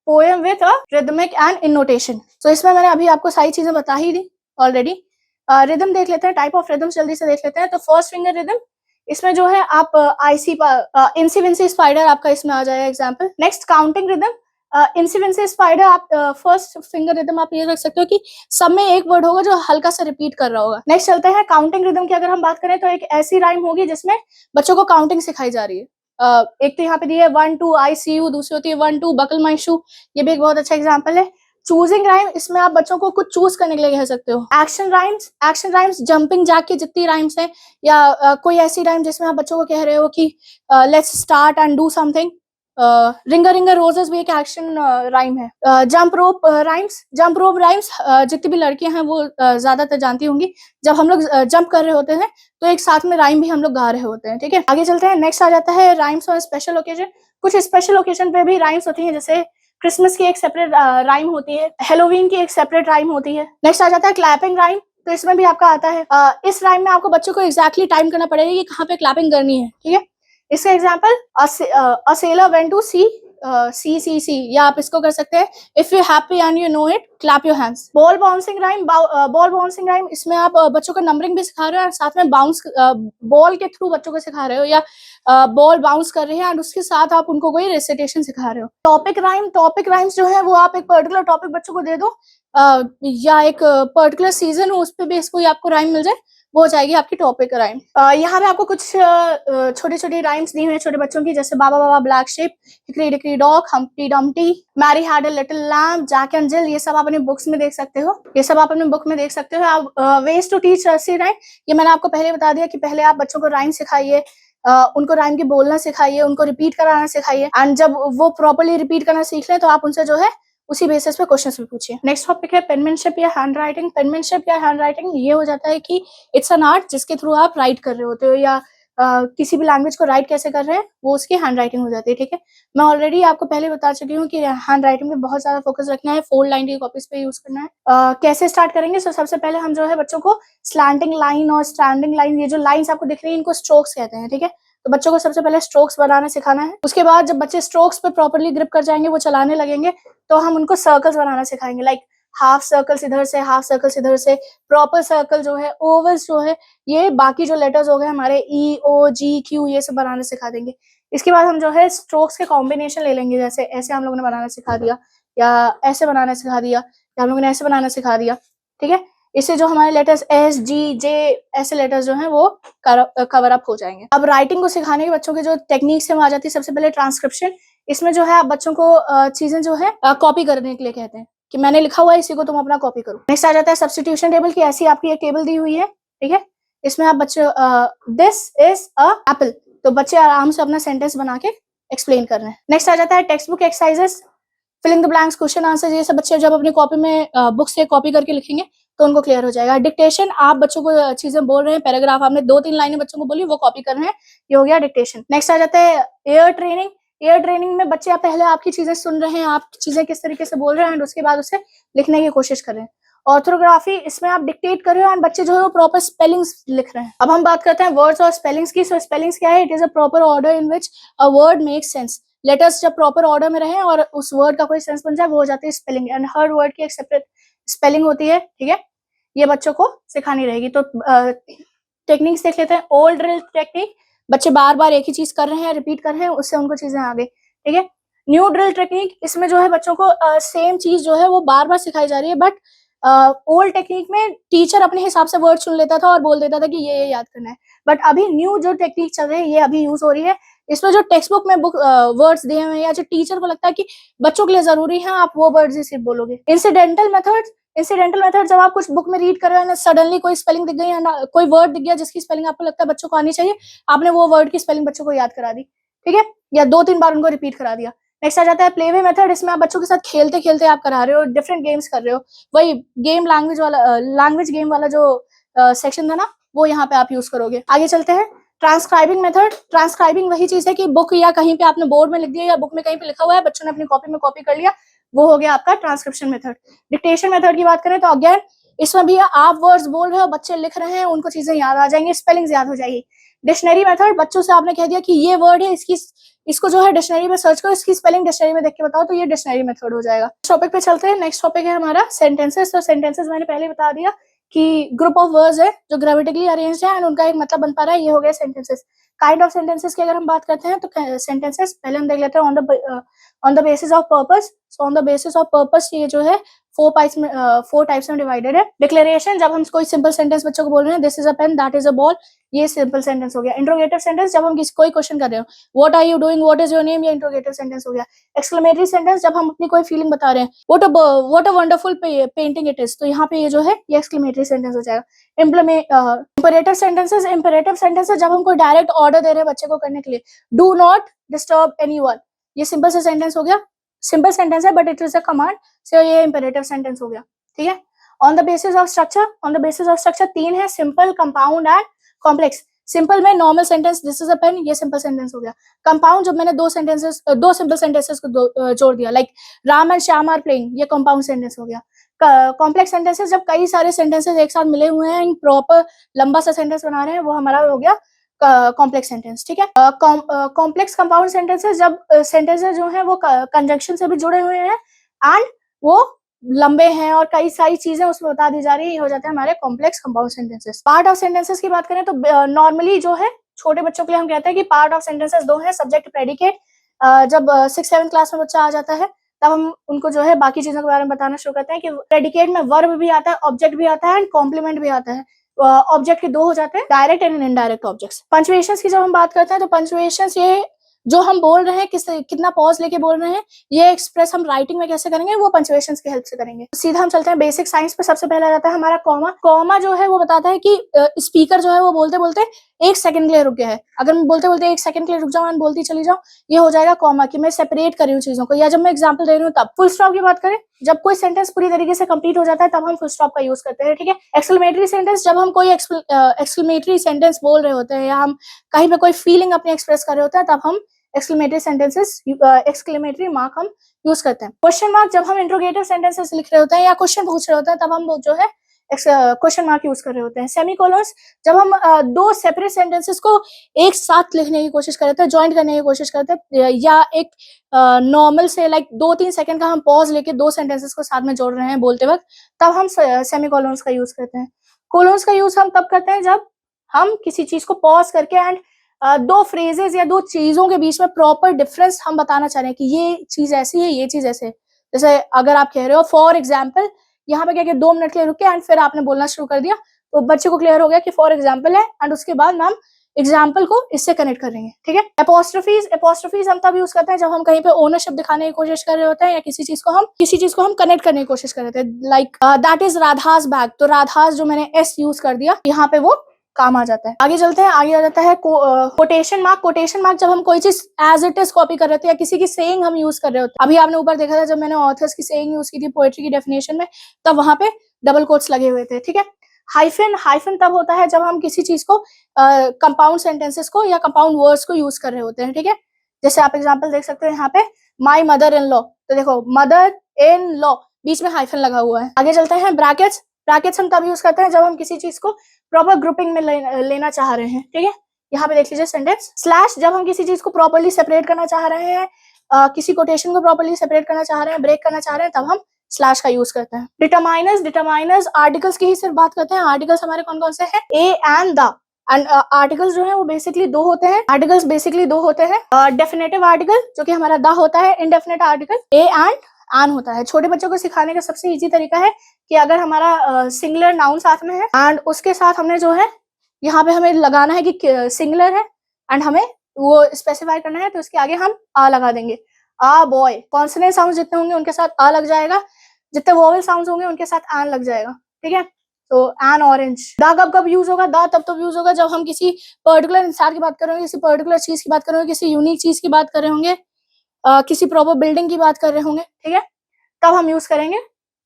A: poem with a rhythmic and intonation. तो इसमें मैंने अभी आपको सारी चीजें बता ही दी ऑलरेडी। रिदम देख लेते हैं, टाइप ऑफ रिदम जल्दी से देख लेते हैं। तो फर्स्ट फिंगर रिदम, इसमें जो है आप इंसी विंसी स्पाइडर आपका इसमें आ जाएगा example. Next counting rhythm, incy wincy spider, आप फर्स्ट फिंगर रिदम आप ये रख सकते हो कि सब में एक वर्ड होगा जो हल्का सा रिपीट कर रहा होगा। नेक्स्ट चलते हैं काउंटिंग रिदम की। अगर हम बात करें तो एक ऐसी राइम होगी जिसमें बच्चों को काउंटिंग सिखाई जा रही है। एक तो यहाँ पे दी है 1 2 आई सी यू, दूसरी होती है 1 2 बकल माई शू। ये भी एक बहुत अच्छा एग्जाम्पल है। चूजिंग राइम, इसमें आप बच्चों को कुछ चूज करने के लिए कह सकते हो। एक्शन राइम्स जंपिंग जैक की जितनी राइम्स हैं, या कोई ऐसी राइम जिसमें आप बच्चों को कह रहे हो कि let's start and do something. Ringer ringer roses भी एक एक्शन राइम है। जंप रोप राइम्स जितनी भी लड़कियां हैं वो ज्यादातर जानती होंगी। जब हम लोग जंप कर रहे होते हैं तो एक साथ में राइम भी हम लोग गा रहे होते हैं, ठीक है? आगे चलते हैं। नेक्स्ट आ जाता है राइम्स ऑन स्पेशल ओकेजन। कुछ स्पेशल ओकेजन पे भी राइम्स होती हैं, जैसे क्रिसमस की एक सेपरेट राइम होती है, हेलोवीन की एक सेपरेट राइम होती है। नेक्स्ट आ जाता है क्लैपिंग राइम। तो इसमें भी आपका आता है, इस राइम में आपको बच्चों को एग्जैक्टली टाइम करना पड़ेगा कि कहाँ पे क्लैपिंग करनी है, ठीक है? इसका example, a sailor went to sea, या आप इसको कर सकते हैं, if you happy and you know it clap your hands. Ball bouncing rhyme, इसमें आप बच्चों को नंबरिंग भी सिखा रहे हो और साथ में बाउंस बॉल के थ्रू बच्चों को सिखा रहे हो, या बॉल बाउंस कर रही है एंड उसके साथ आप उनको कोई रेसिटेशन सिखा रहे हो। टॉपिक राइम्स जो है वो आप एक पर्टिकुलर टॉपिक बच्चों को दे दो, या एक पर्टिकुलर सीजन हो उस पर बेस कोई आपको राइम मिल जाए, वो हो जाएगी आपकी टॉपिक राइम। यहाँ पे आपको कुछ छोटी छोटी राइम्स दी हुई है छोटे बच्चों की, जैसे baa baa black sheep, hickory dickory dog, humpty dumpty, Mary had a little lamb, Jack and Jill. ये सब आप अपने बुक्स में देख सकते हो, आप ways to teach nursery rhyme. ये मैंने आपको पहले बता दिया कि पहले आप बच्चों को राइम सिखाइए, उनको राइम की बोलना सिखाइए, उनको रिपीट कराना सिखाइए, एंड जब वो प्रॉपर्ली रिपीट करना सीख लें तो आप उनसे जो है उसी बेसिस पे क्वेश्चंस भी पूछिए। नेक्स्ट टॉपिक है पेनमैनशिप या हैंड राइटिंग। पेनमैनशिप या हैंड राइटिंग ये हो जाता है कि इट्स एन आर्ट जिसके थ्रू आप राइट कर रहे होते हो, या किसी भी लैंग्वेज को राइट कैसे कर रहे हैं वो उसकी हैंड राइटिंग हो जाती है, ठीक है? मैं ऑलरेडी आपको पहले बता चुकी हूँ कि हैंड राइटिंग में बहुत ज्यादा फोकस रखना है, 4 लाइन की कॉपीज पे यूज करना है। कैसे स्टार्ट करेंगे? सो सबसे पहले हम जो है बच्चों को स्लैंटिंग लाइन और स्टैंडिंग लाइन, ये जो लाइन्स आपको दिख रही है इनको स्ट्रोक्स कहते हैं, ठीक है? तो बच्चों को सबसे पहले स्ट्रोक्स बनाना सिखाना है। उसके बाद जब बच्चे स्ट्रोक्स पे प्रॉपर्ली ग्रिप कर जाएंगे, वो चलाने लगेंगे, तो हम उनको सर्कल्स बनाना सिखाएंगे। लाइक हाफ सर्कल्स इधर से, हाफ सर्कल्स इधर से, प्रॉपर सर्कल जो है, ओवल्स जो है, ये बाकी जो लेटर्स हो गए हमारे ई, ओ, जी, क्यू, ये सब बनाना सिखा देंगे। इसके बाद हम जो है स्ट्रोक्स के कॉम्बिनेशन ले लेंगे, जैसे ऐसे हम लोगों ने बनाना सिखा दिया, या ऐसे बनाना सिखा दिया, या हम लोगों ने ऐसे बनाना सिखा दिया। ठीक है, इससे जो हमारे लेटर्स एस, जी, जे ऐसे लेटर्स जो हैं वो कवर अप हो जाएंगे। अब राइटिंग को सिखाने के बच्चों के जो टेक्निक्स है वो आ जाती है। सबसे पहले ट्रांसक्रिप्शन। इसमें जो है आप बच्चों को चीजें जो है कॉपी करने के लिए कहते हैं कि मैंने लिखा हुआ है, इसी को तुम अपना कॉपी करो। नेक्स्ट आ जाता है सब्स्टिट्यूशन टेबल की। ऐसी आपकी एक टेबल दी हुई है, ठीक है, इसमें आप बच्चे दिस इज अ एप्पल, तो बच्चे आराम से अपना सेंटेंस बना के एक्सप्लेन कर रहे हैं। नेक्स्ट आ जाता है textbook exercises, filling the blanks, question answer. ये सब बच्चे जब अपनी कॉपी में बुक से कॉपी करके लिखेंगे तो उनको क्लियर हो जाएगा। डिक्टेशन, आप बच्चों को चीजें बोल रहे हैं, पैराग्राफ आपने 2-3 लाइनें बच्चों को बोली, वो कॉपी कर रहे हैं, ये हो गया डिक्टेशन। नेक्स्ट आ जाता है एयर ट्रेनिंग। एयर ट्रेनिंग में बच्चे आप पहले आपकी चीजें सुन रहे हैं, आप चीजें किस तरीके से बोल रहे हैं, एंड उसके बाद उसे लिखने की कोशिश कर रहे हैं। ऑर्थोग्राफी, इसमें आप डिक्टेट कर रहे हो एंड बच्चे जो है वो प्रॉपर स्पेलिंग्स लिख रहे हैं। अब हम बात करते हैं वर्ड्स और स्पेलिंग्स की। सो स्पेलिंग्स क्या है? It is a proper order in which a word makes sense. Letters जब प्रॉपर ऑर्डर में रहे और उस वर्ड का कोई सेंस बन जाए, वो हो जाती है स्पेलिंग, एंड हर वर्ड की एक सेपरेट स्पेलिंग होती है। ठीक है, ये बच्चों को सिखानी रहेगी। तो टेक्निक्स देख लेते हैं। ओल्ड ड्रिल टेक्निक, बच्चे बार बार एक ही चीज कर रहे हैं, रिपीट कर रहे हैं, उससे उनको चीजें आ गई। ठीक है, न्यू ड्रिल टेक्निक, इसमें जो है बच्चों को सेम चीज जो है वो बार बार सिखाई जा रही है, बट ओल्ड टेक्निक में टीचर अपने हिसाब से वर्ड चुन लेता था और बोल देता था कि ये याद करना है। बट अभी न्यू जो टेक्निक चल रही है, ये अभी यूज हो रही है। इसमें जो टेक्स्ट बुक में बुक वर्ड्स दिए हुए हैं, या जो टीचर को लगता है कि बच्चों के लिए जरूरी है, आप वो वर्ड्स ही सिर्फ बोलोगे। इंसिडेंटल मेथड, इंसिडेंटल मेथड, जब आप कुछ बुक में रीड कर रहे हो, सडनली कोई स्पेलिंग दिख गई या कोई वर्ड दिख गया जिसकी स्पेलिंग आपको लगता है बच्चों को आनी चाहिए, आपने वो वर्ड की स्पेलिंग बच्चों को याद करा दी। ठीक है, या 2-3 बार उनको रिपीट करा दिया। नेक्स्ट आ जाता है प्ले वे मेथड। इसमें आप बच्चों के साथ खेलते खेलते आप करा रहे हो, डिफरेंट गेम्स कर रहे हो। वही गेम लैंग्वेज वाला, लैंग्वेज गेम वाला जो सेक्शन था ना, वो यहाँ पे आप यूज करोगे। आगे चलते हैं ट्रांसक्राइबिंग मेथड। ट्रांसक्राइबिंग वही चीज है कि बुक या कहीं पे आपने बोर्ड में लिख दिया, या बुक में कहीं पे लिखा हुआ है, बच्चों ने अपनी कॉपी में कॉपी कर लिया, वो हो गया आपका ट्रांसक्रिप्शन मेथड। डिक्टेशन मेथड की बात करें तो अगेन इसमें भी आप वर्ड्स बोल रहे हो, बच्चे लिख रहे हैं, उनको चीजें याद आ जाएंगी, स्पेलिंग याद हो जाएगी। डिक्शनरी मेथड, बच्चों से आपने कह दिया कि ये वर्ड है, इसको जो है डिक्शनरी में सर्च करो, इसकी स्पेलिंग डिक्शनरी में देख के बताओ, तो ये डिक्शनरी मेथड हो जाएगा। टॉपिक पे चलते हैं। नेक्स्ट टॉपिक है हमारा सेंटेंसेस। तो सेंटेंसेस मैंने पहले बता दिया कि ग्रुप ऑफ वर्ड्स है जो ग्रामेटिकली अरेंज्ड है एंड उनका एक मतलब बन पा रहा है, ये हो गया सेंटेंसेस। काइंड ऑफ सेंटेंसेस की अगर हम बात करते हैं तो सेंटेंसेस पहले हम देख लेते हैं on the basis of purpose. So on the basis of purpose ये जो है 4 टाइप्स में डिवाइडेड है। डिक्लेरेशन, जब हम कोई सिंपल सेंटेंस बच्चों को बोल रहे हैं, this is a pen, that is a ball, ये सिंपल सेंटेंस हो गया। इंट्रोगेटिव सेंटेंस, जब हम कोई क्वेश्चन कर रहे हो, what are you doing, what is your name, ये इंट्रोगेटिव सेंटेंस हो गया। एक्सक्लेमेटरी सेंटेंस, जब हम अपनी कोई फीलिंग बता रहे हैं, what a wonderful painting it is, तो यहाँ पे ये जो है ये एक्सक्लेमेटरी सेंटेंस हो जाएगा। इंपरेटिव सेंटेंसेस, इंपरेटिव सेंटेंसेस जब हम कोई डायरेक्ट ऑर्डर दे रहे हैं बच्चे को करने के लिए, डू नॉट डिस्टर्ब एनीवन, ये सिंपल सा सेंटेंस हो गया। सिंपल सेंटेंस है but it is a command, so ये इंपरेटिव सेंटेंस हो गया। ठीक है, on the basis of structure, on the basis of structure 3 है, simple, compound and complex. Simple में normal sentence, this is a pen, ये simple sentence हो गया। कंपाउंड, जब मैंने दो सिंपल सेंटेंसेस को जोड़ दिया, like Ram and Shyam are playing, ये कंपाउंड सेंटेंस हो गया। कॉम्प्लेक्स सेंटेंसेस, जब कई सारे सेंटेंसेस एक साथ मिले हुए हैं, प्रॉपर लंबा सा सेंटेंस बना रहे हैं, वो हमारा हो गया कॉम्प्लेक्स सेंटेंस। ठीक है, कॉम्प्लेक्स कंपाउंड सेंटेंसेस, जब सेंटेंसेस जो हैं वो कंजंक्शन से भी जुड़े हुए हैं एंड वो लंबे हैं और कई सारी चीजें उसमें बता दी जा रही है, ये हो जाते हैं हमारे complex compound sentences. Part of sentences की बात करें तो नॉर्मली जो है छोटे बच्चों के लिए हम कहते हैं कि पार्ट ऑफ सेंटेंसेस 2 है, सब्जेक्ट प्रेडिकेट। जब 6-7 क्लास में बच्चा आ जाता है तब हम उनको जो है बाकी चीजों के बारे में बताना शुरू करते हैं कि प्रेडिकेट में वर्ब भी आता है, ऑब्जेक्ट भी आता है एंड कॉम्प्लीमेंट भी आता है। ऑब्जेक्ट के 2 हो जाते हैं, डायरेक्ट एंड इनडायरेक्ट ऑब्जेक्ट्स। पंचुएशंस की जब हम बात करते हैं तो पंचुएशंस, ये जो हम बोल रहे हैं कितना पॉज लेके बोल रहे हैं, ये एक्सप्रेस हम राइटिंग में कैसे करेंगे, वो पंचुएशंस की हेल्प से करेंगे। सीधा हम चलते हैं बेसिक साइंस पे। सबसे पहले आ जाता है हमारा कॉमा। कॉमा जो है वो बताता है कि स्पीकर जो है वो बोलते बोलते 1 सेकंड के लिए रुक गया है। अगर मैं बोलते बोलते 1 सेकंड के लिए रुक जाऊं और बोलती चली जाऊं, ये हो जाएगा कॉमा, कि मैं सेपरेट कर रही हूँ चीजों को। या जब मैं एग्जाम्पल दे रही हूँ तब। फुल स्टॉप की बात करें, जब कोई सेंटेंस पूरी तरीके से कंप्लीट हो जाता है तब हम फुल स्टॉप का यूज करते हैं। ठीक है, एक्सक्लेमेटरी सेंटेंस, जब हम कोई एक्सक्लेमेटरी सेंटेंस बोल रहे होते हैं या हम कहीं पे कोई फीलिंग अपनी एक्सप्रेस कर रहे होते हैं, तब हम एक्सक्लेमेटरी सेंटेंसेस, एक्सक्लेमेटरी मार्क हम यूज करते हैं। क्वेश्चन मार्क, जब हम इंट्रोगेटिव सेंटेंसेस लिख रहे होते हैं या क्वेश्चन पूछ रहे होते हैं, तब हम जो है क्वेश्चन मार्क यूज कर रहे होते हैं। सेमीकोलॉन्स जब हम दो सेपरेट सेंटेंसेस को एक साथ लिखने की कोशिश करते हैं, ज्वाइंट करने की कोशिश करते हैं, या एक नॉर्मल से लाइक 2-3 सेकंड का हम पॉज लेके दो सेंटेंसेस को साथ में जोड़ रहे हैं बोलते वक्त, तब हम सेमीकोलॉन्स का यूज करते हैं। कोलॉन्स का यूज हम तब करते हैं जब हम किसी चीज को पॉज करके एंड दो फ्रेजेस या दो चीजों के बीच में प्रॉपर डिफरेंस हम बताना चाह रहे हैं कि ये चीज ऐसी है, ये चीज ऐसे है। जैसे अगर आप कह रहे हो फॉर एग्जाम्पल, यहाँ पे क्या किया 2 मिनट के लिए रुके एंड फिर आपने बोलना शुरू कर दिया, तो बच्चे को क्लियर हो गया कि फॉर एग्जाम्पल है, एंड उसके बाद मैम एग्जाम्पल को इससे कनेक्ट करेंगे। ठीक है। एपोस्ट्रोफीज हम तब यूज करते हैं जब हम कहीं पे ओनरशिप दिखाने की कोशिश कर रहे होते हैं या किसी चीज को हम कनेक्ट करने की कोशिश कर रहे थे। Like that is Radha's bag, तो राधास जो मैंने एस यूज कर दिया, यहाँ पे वो काम आ जाता है। आगे चलते हैं, आगे आ जाता है कोटेशन मार्क। कोटेशन मार्क जब हम कोई चीज एज इट इज कॉपी कर रहे थे या किसी की सेइंग हम यूज कर रहे होते। अभी आपने ऊपर देखा था जब मैंने ऑथर्स की सेइंग यूज की थी पोएट्री की डेफिनेशन में, तब वहां पे डबल कोट्स लगे हुए थे। ठीक है। हाइफन तब होता है जब हम किसी चीज को कंपाउंड सेंटेंसेस को या कंपाउंड वर्ड्स को यूज कर रहे होते हैं। ठीक है। जैसे आप एग्जाम्पल देख सकते हो यहाँ पे माई मदर इन लॉ, तो देखो मदर इन लॉ बीच में हाइफन लगा हुआ है। आगे चलते हैं ब्रैकेट्स हम तब यूज करते हैं जब हम किसी चीज को प्रॉपर ग्रुपिंग में लेना चाह रहे हैं। ठीक है। यहाँ पे देख लीजिए सेंटेंस। स्लैश जब हम किसी चीज को प्रॉपर्ली सेपरेट करना चाह रहे हैं, किसी कोटेशन को प्रॉपर्ली सेपरेट करना चाह रहे हैं, ब्रेक करना चाह रहे हैं, तब हम स्लैश का यूज करते हैं। डिटरमाइनर्स आर्टिकल्स की ही सिर्फ बात करते हैं। आर्टिकल्स हमारे कौन कौन से हैं? A and the. And articles जो है वो बेसिकली दो होते हैं। डेफिनेटिव आर्टिकल जो कि हमारा द होता है, indefinite article a and an होता है। छोटे बच्चों को सिखाने का सबसे इजी तरीका है कि अगर हमारा सिंगुलर नाउन साथ में है एंड उसके साथ हमने जो है यहाँ पे हमें लगाना है कि सिंगुलर है एंड हमें वो स्पेसिफाई करना है, तो उसके आगे हम आ लगा देंगे। आ बॉय, कॉन्सोनेंट साउंड जितने होंगे उनके साथ आ लग जाएगा, जितने वोवेल साउंड्स होंगे उनके साथ एन लग जाएगा। ठीक है। तो एन ऑरेंज। द कब यूज होगा? द तब यूज होगा जब हम किसी पर्टिकुलर इंसान की बात कर रहे होंगे, किसी पर्टिकुलर चीज की बात कर रहे होंगे, किसी यूनिक चीज की बात कर रहे होंगे, किसी प्रॉपर बिल्डिंग की बात कर रहे होंगे। ठीक है। तब हम यूज करेंगे।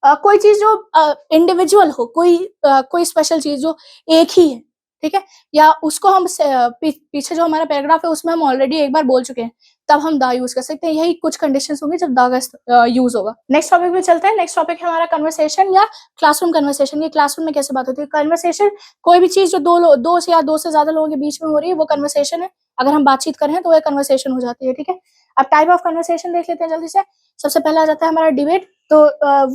A: कोई चीज जो इंडिविजुअल हो, कोई स्पेशल चीज जो एक ही है। ठीक है। या उसको हम पीछे जो हमारा पैराग्राफ है उसमें हम ऑलरेडी एक बार बोल चुके हैं, तब हम दा यूज कर सकते हैं। यही कुछ कंडीशंस होंगी जब दा का यूज होगा। नेक्स्ट टॉपिक पे चलते हैं। नेक्स्ट टॉपिक है हमारा कन्वर्सेशन या क्लासरूम कन्वर्सेशन। ये क्लासरूम में कैसे बात होती है? कन्वर्सेशन कोई भी चीज जो दो से ज्यादा लोगों के बीच में हो रही है वो कन्वर्सेशन है। अगर हम बातचीत कर रहे हैं तो वो कन्वर्सेशन हो जाती है। ठीक है। अब टाइप ऑफ कन्वर्सेशन देख लेते हैं जल्दी से। सबसे पहला आ जाता है हमारा डिबेट। तो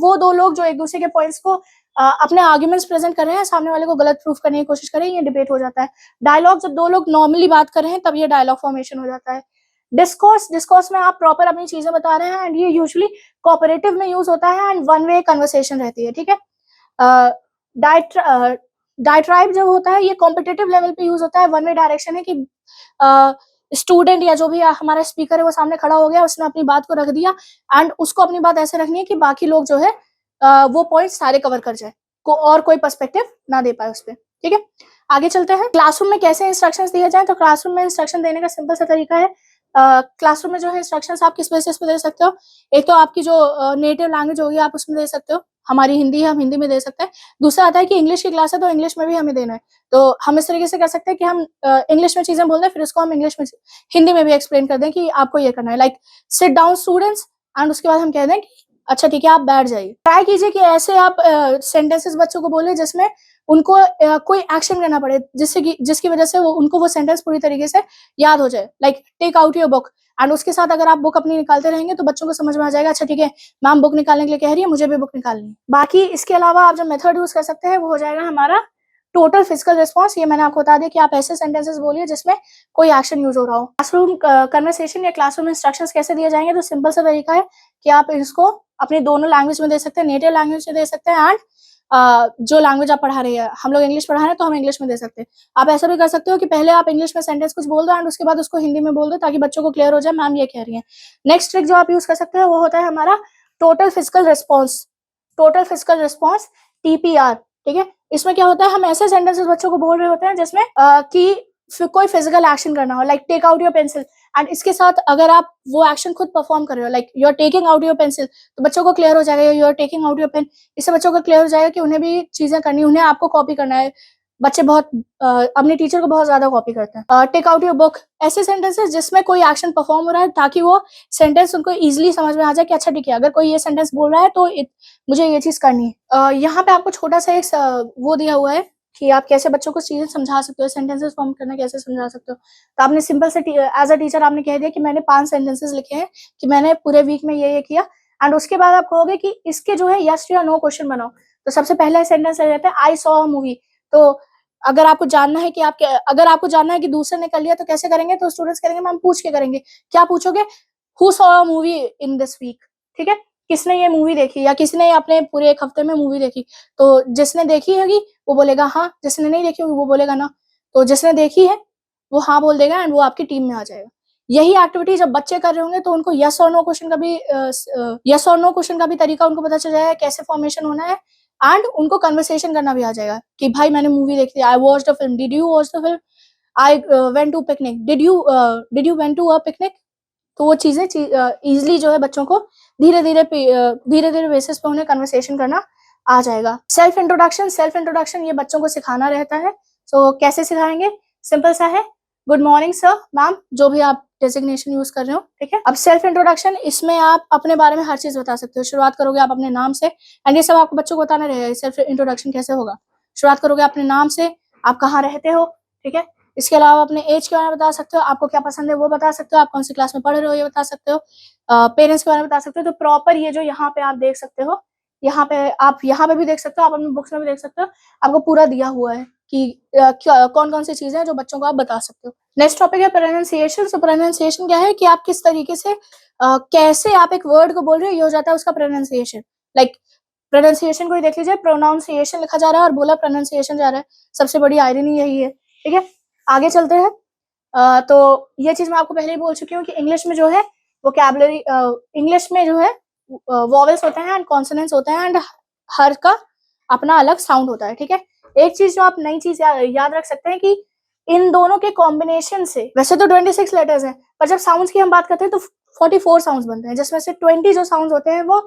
A: वो दो लोग जो एक दूसरे के पॉइंट्स को अपने आर्ग्यूमेंट्स प्रेजेंट कर रहे हैं, सामने वाले को गलत प्रूफ करने की कोशिश कर रहे हैं, ये डिबेट हो जाता है। डायलॉग जब दो लोग नॉर्मली बात कर रहे हैं तब ये डायलॉग फॉर्मेशन हो जाता है। डिस्कोर्स में आप प्रॉपर अपनी चीजें बता रहे हैं एंड ये यूजुअली कोऑपरेटिव में यूज होता है एंड वन वे कन्वर्सेशन रहती है। ठीक है। डायट्राइब जब होता है ये कॉम्पिटिटिव लेवल पे यूज होता है। वन वे डायरेक्शन है कि स्टूडेंट या जो भी हमारा स्पीकर है वो सामने खड़ा हो गया, उसने अपनी बात को रख दिया एंड उसको अपनी बात ऐसे रखनी है कि बाकी लोग जो है वो पॉइंट सारे कवर कर जाए और कोई पर्सपेक्टिव ना दे पाए उस पर। ठीक है। आगे चलते हैं। क्लासरूम में कैसे इंस्ट्रक्शंस दिए जाए? तो क्लासरूम में इंस्ट्रक्शन देने का सिंपल सा तरीका है। क्लासरूम में जो है इंस्ट्रक्शंस आप किस बेसिस पे दे सकते हो? एक तो आपकी जो नेटिव लैंग्वेज होगी आप उसमें दे सकते हो। हमारी हिंदी है, हम हिंदी में दे सकते हैं। दूसरा आता है कि इंग्लिश की क्लास है तो इंग्लिश में भी हमें देना है, तो हम इस तरीके से कर सकते हैं कि हम इंग्लिश में चीजें बोल दें, फिर उसको हम इंग्लिश में हिंदी में भी एक्सप्लेन कर दें कि आपको ये करना है। Like sit down students, and उसके बाद हम कह दें कि अच्छा ठीक है आप बैठ जाइए। ट्राई कीजिए कि ऐसे आप सेंटेंसेस बच्चों को बोले जिसमें उनको कोई एक्शन करना पड़े, जिसकी वजह से उनको वो सेंटेंस पूरी तरीके से याद हो जाए। Like take out your book, and उसके साथ अगर आप बुक अपनी निकालते रहेंगे तो बच्चों को समझ में आ जाएगा अच्छा ठीक है मैम बुक निकालने के लिए कह रही है, मुझे भी बुक निकालनी है। बाकी इसके अलावा आप जो मेथड यूज कर सकते हैं वो हो जाएगा हमारा टोटल फिजिकल रिस्पॉन्स। ये मैंने आपको बता दिया कि आप ऐसे सेंटेंसेस बोलिए जिसमें कोई एक्शन यूज हो रहा हो। क्लासरूम कन्वर्सेशन या क्लासरूम इंस्ट्रक्शंस कैसे दिए जाएंगे? तो सिंपल सा तरीका है कि आप इसको अपनी दोनों लैंग्वेज में दे सकते हैं, नेटिव लैंग्वेज में दे सकते हैं एंड जो लैंग्वेज आप पढ़ा रहे हैं, हम लोग इंग्लिश पढ़ा रहे हैं तो हम इंग्लिश में दे सकते हैं। आप ऐसा भी कर सकते हो कि पहले आप इंग्लिश में सेंटेंस कुछ बोल दो एंड उसके बाद उसको हिंदी में बोल दो ताकि बच्चों को क्लियर हो जाए मैम ये कह रही है। नेक्स्ट ट्रिक जो आप यूज कर सकते हैं वो होता है हमारा टोटल फिजिकल रिस्पॉन्स TPR। ठीक है। इसमें क्या होता है हम ऐसे सेंटेंसेस बच्चों को बोल रहे होते हैं जिसमें कि कोई फिजिकल एक्शन करना हो, like take out your pencil, and इसके साथ अगर आप वो एक्शन खुद परफॉर्म कर रहे हो like you are taking out your pencil, तो बच्चों को क्लियर हो जाएगा you are taking out your pen. इससे बच्चों को क्लियर हो जाएगा कि उन्हें भी चीजें करनी, उन्हें आपको कॉपी करना है। बच्चे बहुत अपने टीचर को बहुत ज्यादा कॉपी करते हैं। टेक आउट योर बुक, ऐसे सेंटेंसेस जिसमें कोई एक्शन परफॉर्म हो रहा है ताकि वो सेंटेंस उनको इजीली समझ में आ जाए कि अच्छा ठीक है, अगर कोई ये सेंटेंस बोल रहा है तो मुझे ये चीज करनी है। यहाँ पे आपको छोटा सा एक वो दिया हुआ है कि आप कैसे बच्चों को चीजें समझा सकते हो, सेंटेंसेस फॉर्म करना कैसे समझा सकते हो। तो आपने सिंपल से एज अ टीचर आपने कह दिया कि मैंने 5 सेंटेंसेस लिखे हैं कि मैंने पूरे वीक में ये किया, एंड उसके बाद आप कहोगे कि इसके जो है यस या नो क्वेश्चन बनाओ। तो सबसे पहला सेंटेंस ले जाता है आई सॉ अ मूवी। तो अगर आपको जानना है कि अगर आपको जानना है कि दूसरे ने कर लिया तो कैसे करेंगे, तो स्टूडेंट्स करेंगे मैम पूछ के करेंगे। क्या पूछोगे? Who saw a movie in this week, ठीक है, किसने ये मूवी देखी, या किसने अपने पूरे एक हफ्ते में मूवी देखी। तो जिसने देखी होगी वो बोलेगा हाँ, जिसने नहीं देखी होगी वो बोलेगा ना। तो जिसने देखी है वो हाँ बोल देगा एंड वो आपकी टीम में आ जाएगा। यही एक्टिविटी जब बच्चे कर रहे होंगे तो उनको यस और नो क्वेश्चन का भी तरीका उनको पता चल जाएगा, कैसे फॉर्मेशन होना है, एंड उनको कन्वर्सेशन करना भी आ जाएगा कि भाई मैंने मूवी देखी, I watched the film, did you watch the film, I went to picnic, did you went to a picnic. तो वो चीजें इजिली जो है बच्चों को धीरे धीरे बेसिस पे उन्हें कन्वर्सेशन करना आ जाएगा। सेल्फ इंट्रोडक्शन ये बच्चों को सिखाना रहता है। सो कैसे सिखाएंगे? सिंपल सा है, गुड मॉर्निंग सर, मैम, जो भी आप डेजिग्नेशन यूज कर रहे हो, ठीक है। अब सेल्फ इंट्रोडक्शन, इसमें आप अपने बारे में हर चीज बता सकते हो। शुरुआत करोगे आप अपने नाम से, एंड ये सब आपको बच्चों को बताना रहेगा। सेल्फ इंट्रोडक्शन कैसे होगा? शुरुआत करोगे अपने नाम से, आप कहाँ रहते हो, ठीक है। इसके अलावा अपने एज के बारे में बता सकते हो, आपको क्या पसंद है वो बता सकते हो, आप कौन सी क्लास में पढ़ रहे हो ये बता सकते हो, पेरेंट्स के बारे में बता सकते हो। तो प्रॉपर ये जो यहाँ पे आप देख सकते हो, यहाँ पे भी देख सकते हो, आप अपनी बुक्स में भी देख सकते हो, आपको पूरा दिया हुआ है कि कौन कौन सी चीजें हैं जो बच्चों को आप बता सकते हो। नेक्स्ट टॉपिक है प्रोनाउंसिएशन। सो प्रोनाउंसिएशन क्या है कि आप किस तरीके से कैसे आप एक वर्ड को बोल रहे हो, ये हो जाता है उसका प्रोनाउंसिएशन। लाइक प्रोनाउंसिएशन को ही देख लीजिए, प्रोनाउंसिएशन लिखा जा रहा है और बोला प्रोनाउंसिएशन जा रहा है। सबसे बड़ी आयरनी यही है, ठीक है। आगे चलते हैं। तो ये चीज मैं आपको पहले ही बोल चुकी हूँ कि इंग्लिश में जो है वोकैबुलरी, इंग्लिश में जो है वॉवेल्स होते हैं एंड कॉन्सोनेंट्स होते हैं, एंड हर का अपना अलग साउंड होता है, ठीक है। एक चीज जो आप नई चीज याद रख सकते हैं कि इन दोनों के कॉम्बिनेशन से, वैसे तो 26 लेटर्स हैं, पर जब साउंड्स की हम बात करते हैं तो 44 साउंड्स बनते हैं, जिसमें से 20 जो साउंड्स होते हैं वो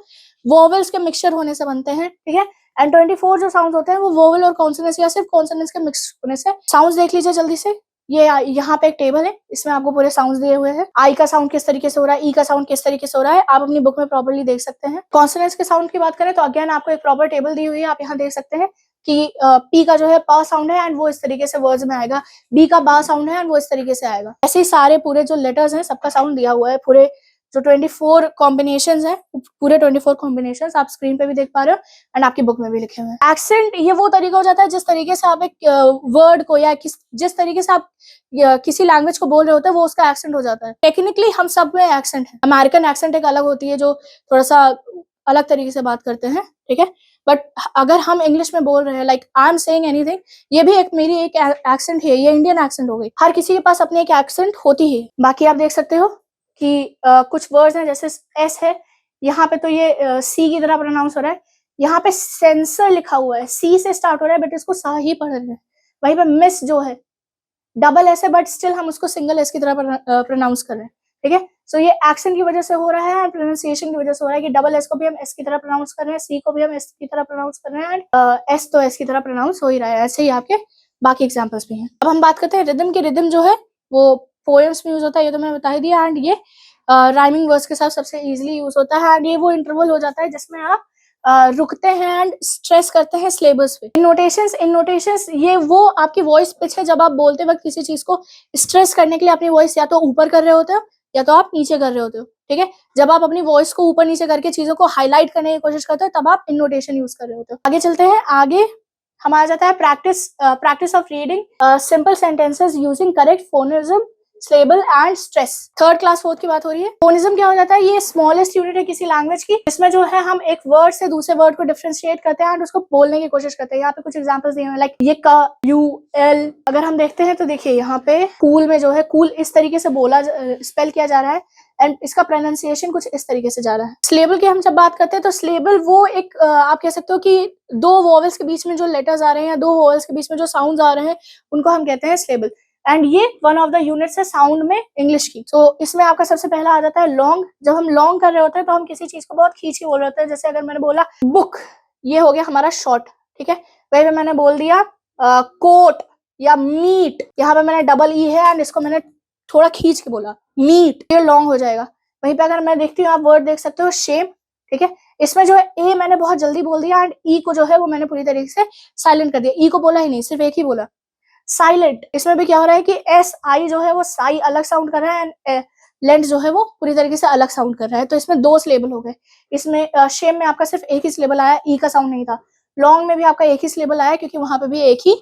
A: वोवेल्स के मिक्सचर होने से बनते हैं, ठीक है। एंड 24 जो साउंड्स होते हैं वो वोवेल और कॉन्सोनेंट्स या सिर्फ कॉन्सोनेंट्स के मिक्स होने से। साउंड्स देख लीजिए जल्दी से। ये यहाँ पे एक टेबल है, इसमें आपको पूरे साउंड्स दिए हुए हैं। आई का साउंड किस तरीके से हो रहा है, ई का साउंड किस तरीके से हो रहा है, आप अपनी बुक में प्रॉपर्ली देख सकते हैं। कॉन्सोनेंट्स के साउंड की बात करें तो अगेन आपको एक प्रॉपर टेबल दी हुई है, आप यहाँ देख सकते हैं कि पी का जो है पा साउंड है एंड वो इस तरीके से वर्ड्स में आएगा, बी का बा साउंड है एंड वो इस तरीके से आएगा। ऐसे ही सारे पूरे जो लेटर्स हैं सबका साउंड दिया हुआ है। पूरे जो 24 कॉम्बिनेशंस हैं, पूरे 24 कॉम्बिनेशंस आप स्क्रीन पे भी देख पा रहे हो एंड आपकी बुक में भी लिखे हुए हैं। एक्सेंट, ये वो तरीका हो जाता है जिस तरीके से आप एक वर्ड को या जिस तरीके से आप किसी लैंग्वेज को बोल रहे होते हैं वो उसका एक्सेंट हो जाता है। टेक्निकली हम सब में एक्सेंट है। अमेरिकन एक्सेंट एक अलग होती है जो थोड़ा सा अलग तरीके से बात करते हैं, ठीक है। बट अगर हम इंग्लिश में बोल रहे हैं, like I am saying anything, ये भी एक मेरी एक एक्सेंट है, ये इंडियन एक्सेंट हो गई। हर किसी के पास अपनी एक एक्सेंट होती है। बाकी आप देख सकते हो कि कुछ वर्ड्स हैं, जैसे एस है, यहाँ पे तो ये सी की तरह प्रोनाउंस हो रहा है। यहाँ पे सेंसर लिखा हुआ है, सी से स्टार्ट हो रहा है बट इसको सा ही पढ़ रहे हैं। वहीं पे मिस जो है डबल एस है बट स्टिल हम उसको सिंगल एस की तरह प्रोनाउंस कर रहे हैं, ठीक है। सो ये एक्सेंट की वजह से हो रहा है, प्रोनाउंसिएशन की वजह से हो रहा है कि डबल एस को भी हम एस की तरह प्रोनाउंस कर रहे हैं, सी को भी हम एस की तरह प्रोनाउंस कर रहे हैं, एंड एस तो एस की तरह प्रोनाउंस हो ही रहा है। ऐसे ही आपके बाकी एग्जाम्पल्स भी हैं। अब हम बात करते हैं रिदम की। रिदम जो है वो पोएम्स में यूज होता है, ये तो मैंने बता ही दिया, एंड ये राइमिंग वर्ड्स के साथ सबसे इजीली यूज होता है, एंड ये वो इंटरवल हो जाता है जिसमें आप रुकते हैं एंड स्ट्रेस करते हैं सिलेबस पे। इन नोटेशंस ये वो आपकी वॉइस पिच है, जब आप बोलते वक्त किसी चीज को स्ट्रेस करने के लिए अपनी वॉइस या तो ऊपर कर रहे होते हो या तो आप नीचे कर रहे होते हो, ठीक है। जब आप अपनी वॉइस को ऊपर नीचे करके चीजों को हाईलाइट करने की कोशिश करते हो तब आप इन नोटेशन यूज कर रहे होते हो। आगे चलते हैं। आगे हमारा जाता है practice of reading simple sentences using correct phonism, syllable and stress. Third class fourth की बात हो रही है। फोनिज्म क्या हो जाता है, ये स्मॉलेस्ट यूनिट है किसी लैंग्वेज की, इसमें जो है हम एक वर्ड से दूसरे वर्ड को डिफरेंशिएट करते हैं एंड उसको बोलने की कोशिश करते हैं। यहाँ पे कुछ एग्जांपल्स दिए हुए हैं, लाइक ये का, यू, एल। अगर हम देखते हैं तो देखिए यहाँ पे कूल में जो है कूल इस तरीके से बोला स्पेल किया जा रहा है एंड इसका प्रोनाउंसिएशन कुछ इस तरीके से जा रहा है। स्लेबल की हम जब बात करते हैं तो स्लेबल वो एक आप कह सकते हो कि दो वॉवेल्स के बीच में जो लेटर्स आ रहे हैं या दो वॉवेल्स के बीच में जो साउंड्स आ रहे हैं उनको हम कहते हैं स्लेबल, एंड ये वन ऑफ द यूनिट्स है साउंड में इंग्लिश की। तो इसमें आपका सबसे पहला आ जाता है लॉन्ग। जब हम लॉन्ग कर रहे होते हैं तो हम किसी चीज को बहुत खींच के बोल रहे होते हैं, जैसे अगर मैंने बोला बुक, ये हो गया हमारा शॉर्ट, ठीक है। वही पे मैंने बोल दिया कोट या मीट, यहाँ पे मैंने डबल ई है एंड इसको मैंने थोड़ा खींच के बोला मीट, ये लॉन्ग हो जाएगा। वहीं पे अगर मैं देखती हूँ, आप वर्ड देख सकते हो शेम, ठीक है, इसमें जो है ए मैंने बहुत जल्दी बोल दिया एंड ई को जो है वो मैंने पूरी तरीके से साइलेंट कर दिया, ई को बोला ही नहीं, सिर्फ एक ही बोला साइलेंट। इसमें भी क्या हो रहा है कि एस आई जो है वो साई अलग साउंड कर रहा है एंड लेंट जो है वो पूरी तरीके से अलग साउंड कर रहा है, तो इसमें दो सिलेबल हो गए। इसमें शेम में आपका सिर्फ एक ही सिलेबल आया, ई का साउंड नहीं था। लॉन्ग में भी आपका एक ही सिलेबल आया क्योंकि वहां पे भी एक ही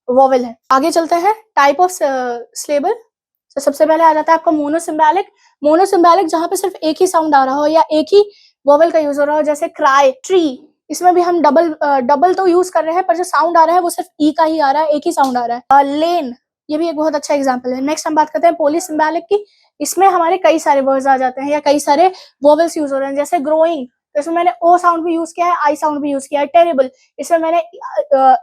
A: वोवेल है। आगे चलते हैं टाइप ऑफ सिलेबल। तो सबसे पहले आ जाता है आपका मोनोसिम्बैलिक। मोनोसिम्बैलिक जहां पे सिर्फ एक ही साउंड आ रहा हो या एक ही वोवेल का यूज हो रहा हो, जैसे क्राई, ट्री, इसमें भी हम डबल तो यूज कर रहे हैं पर जो साउंड आ रहा है वो सिर्फ ई का ही आ रहा है, एक ही साउंड आ रहा है। लेन, ये भी एक बहुत अच्छा एग्जांपल है। नेक्स्ट हम बात करते हैं पॉलीसिम्बैलिक की। इसमें हमारे कई सारे वर्ड्स आ जाते हैं या कई सारे वोवेल्स यूज हो रहे हैं, जैसे ग्रोइंग, तो इसमें मैंने ओ साउंड भी यूज किया है, आई साउंड भी यूज किया है। टेरिबल, इसमें मैंने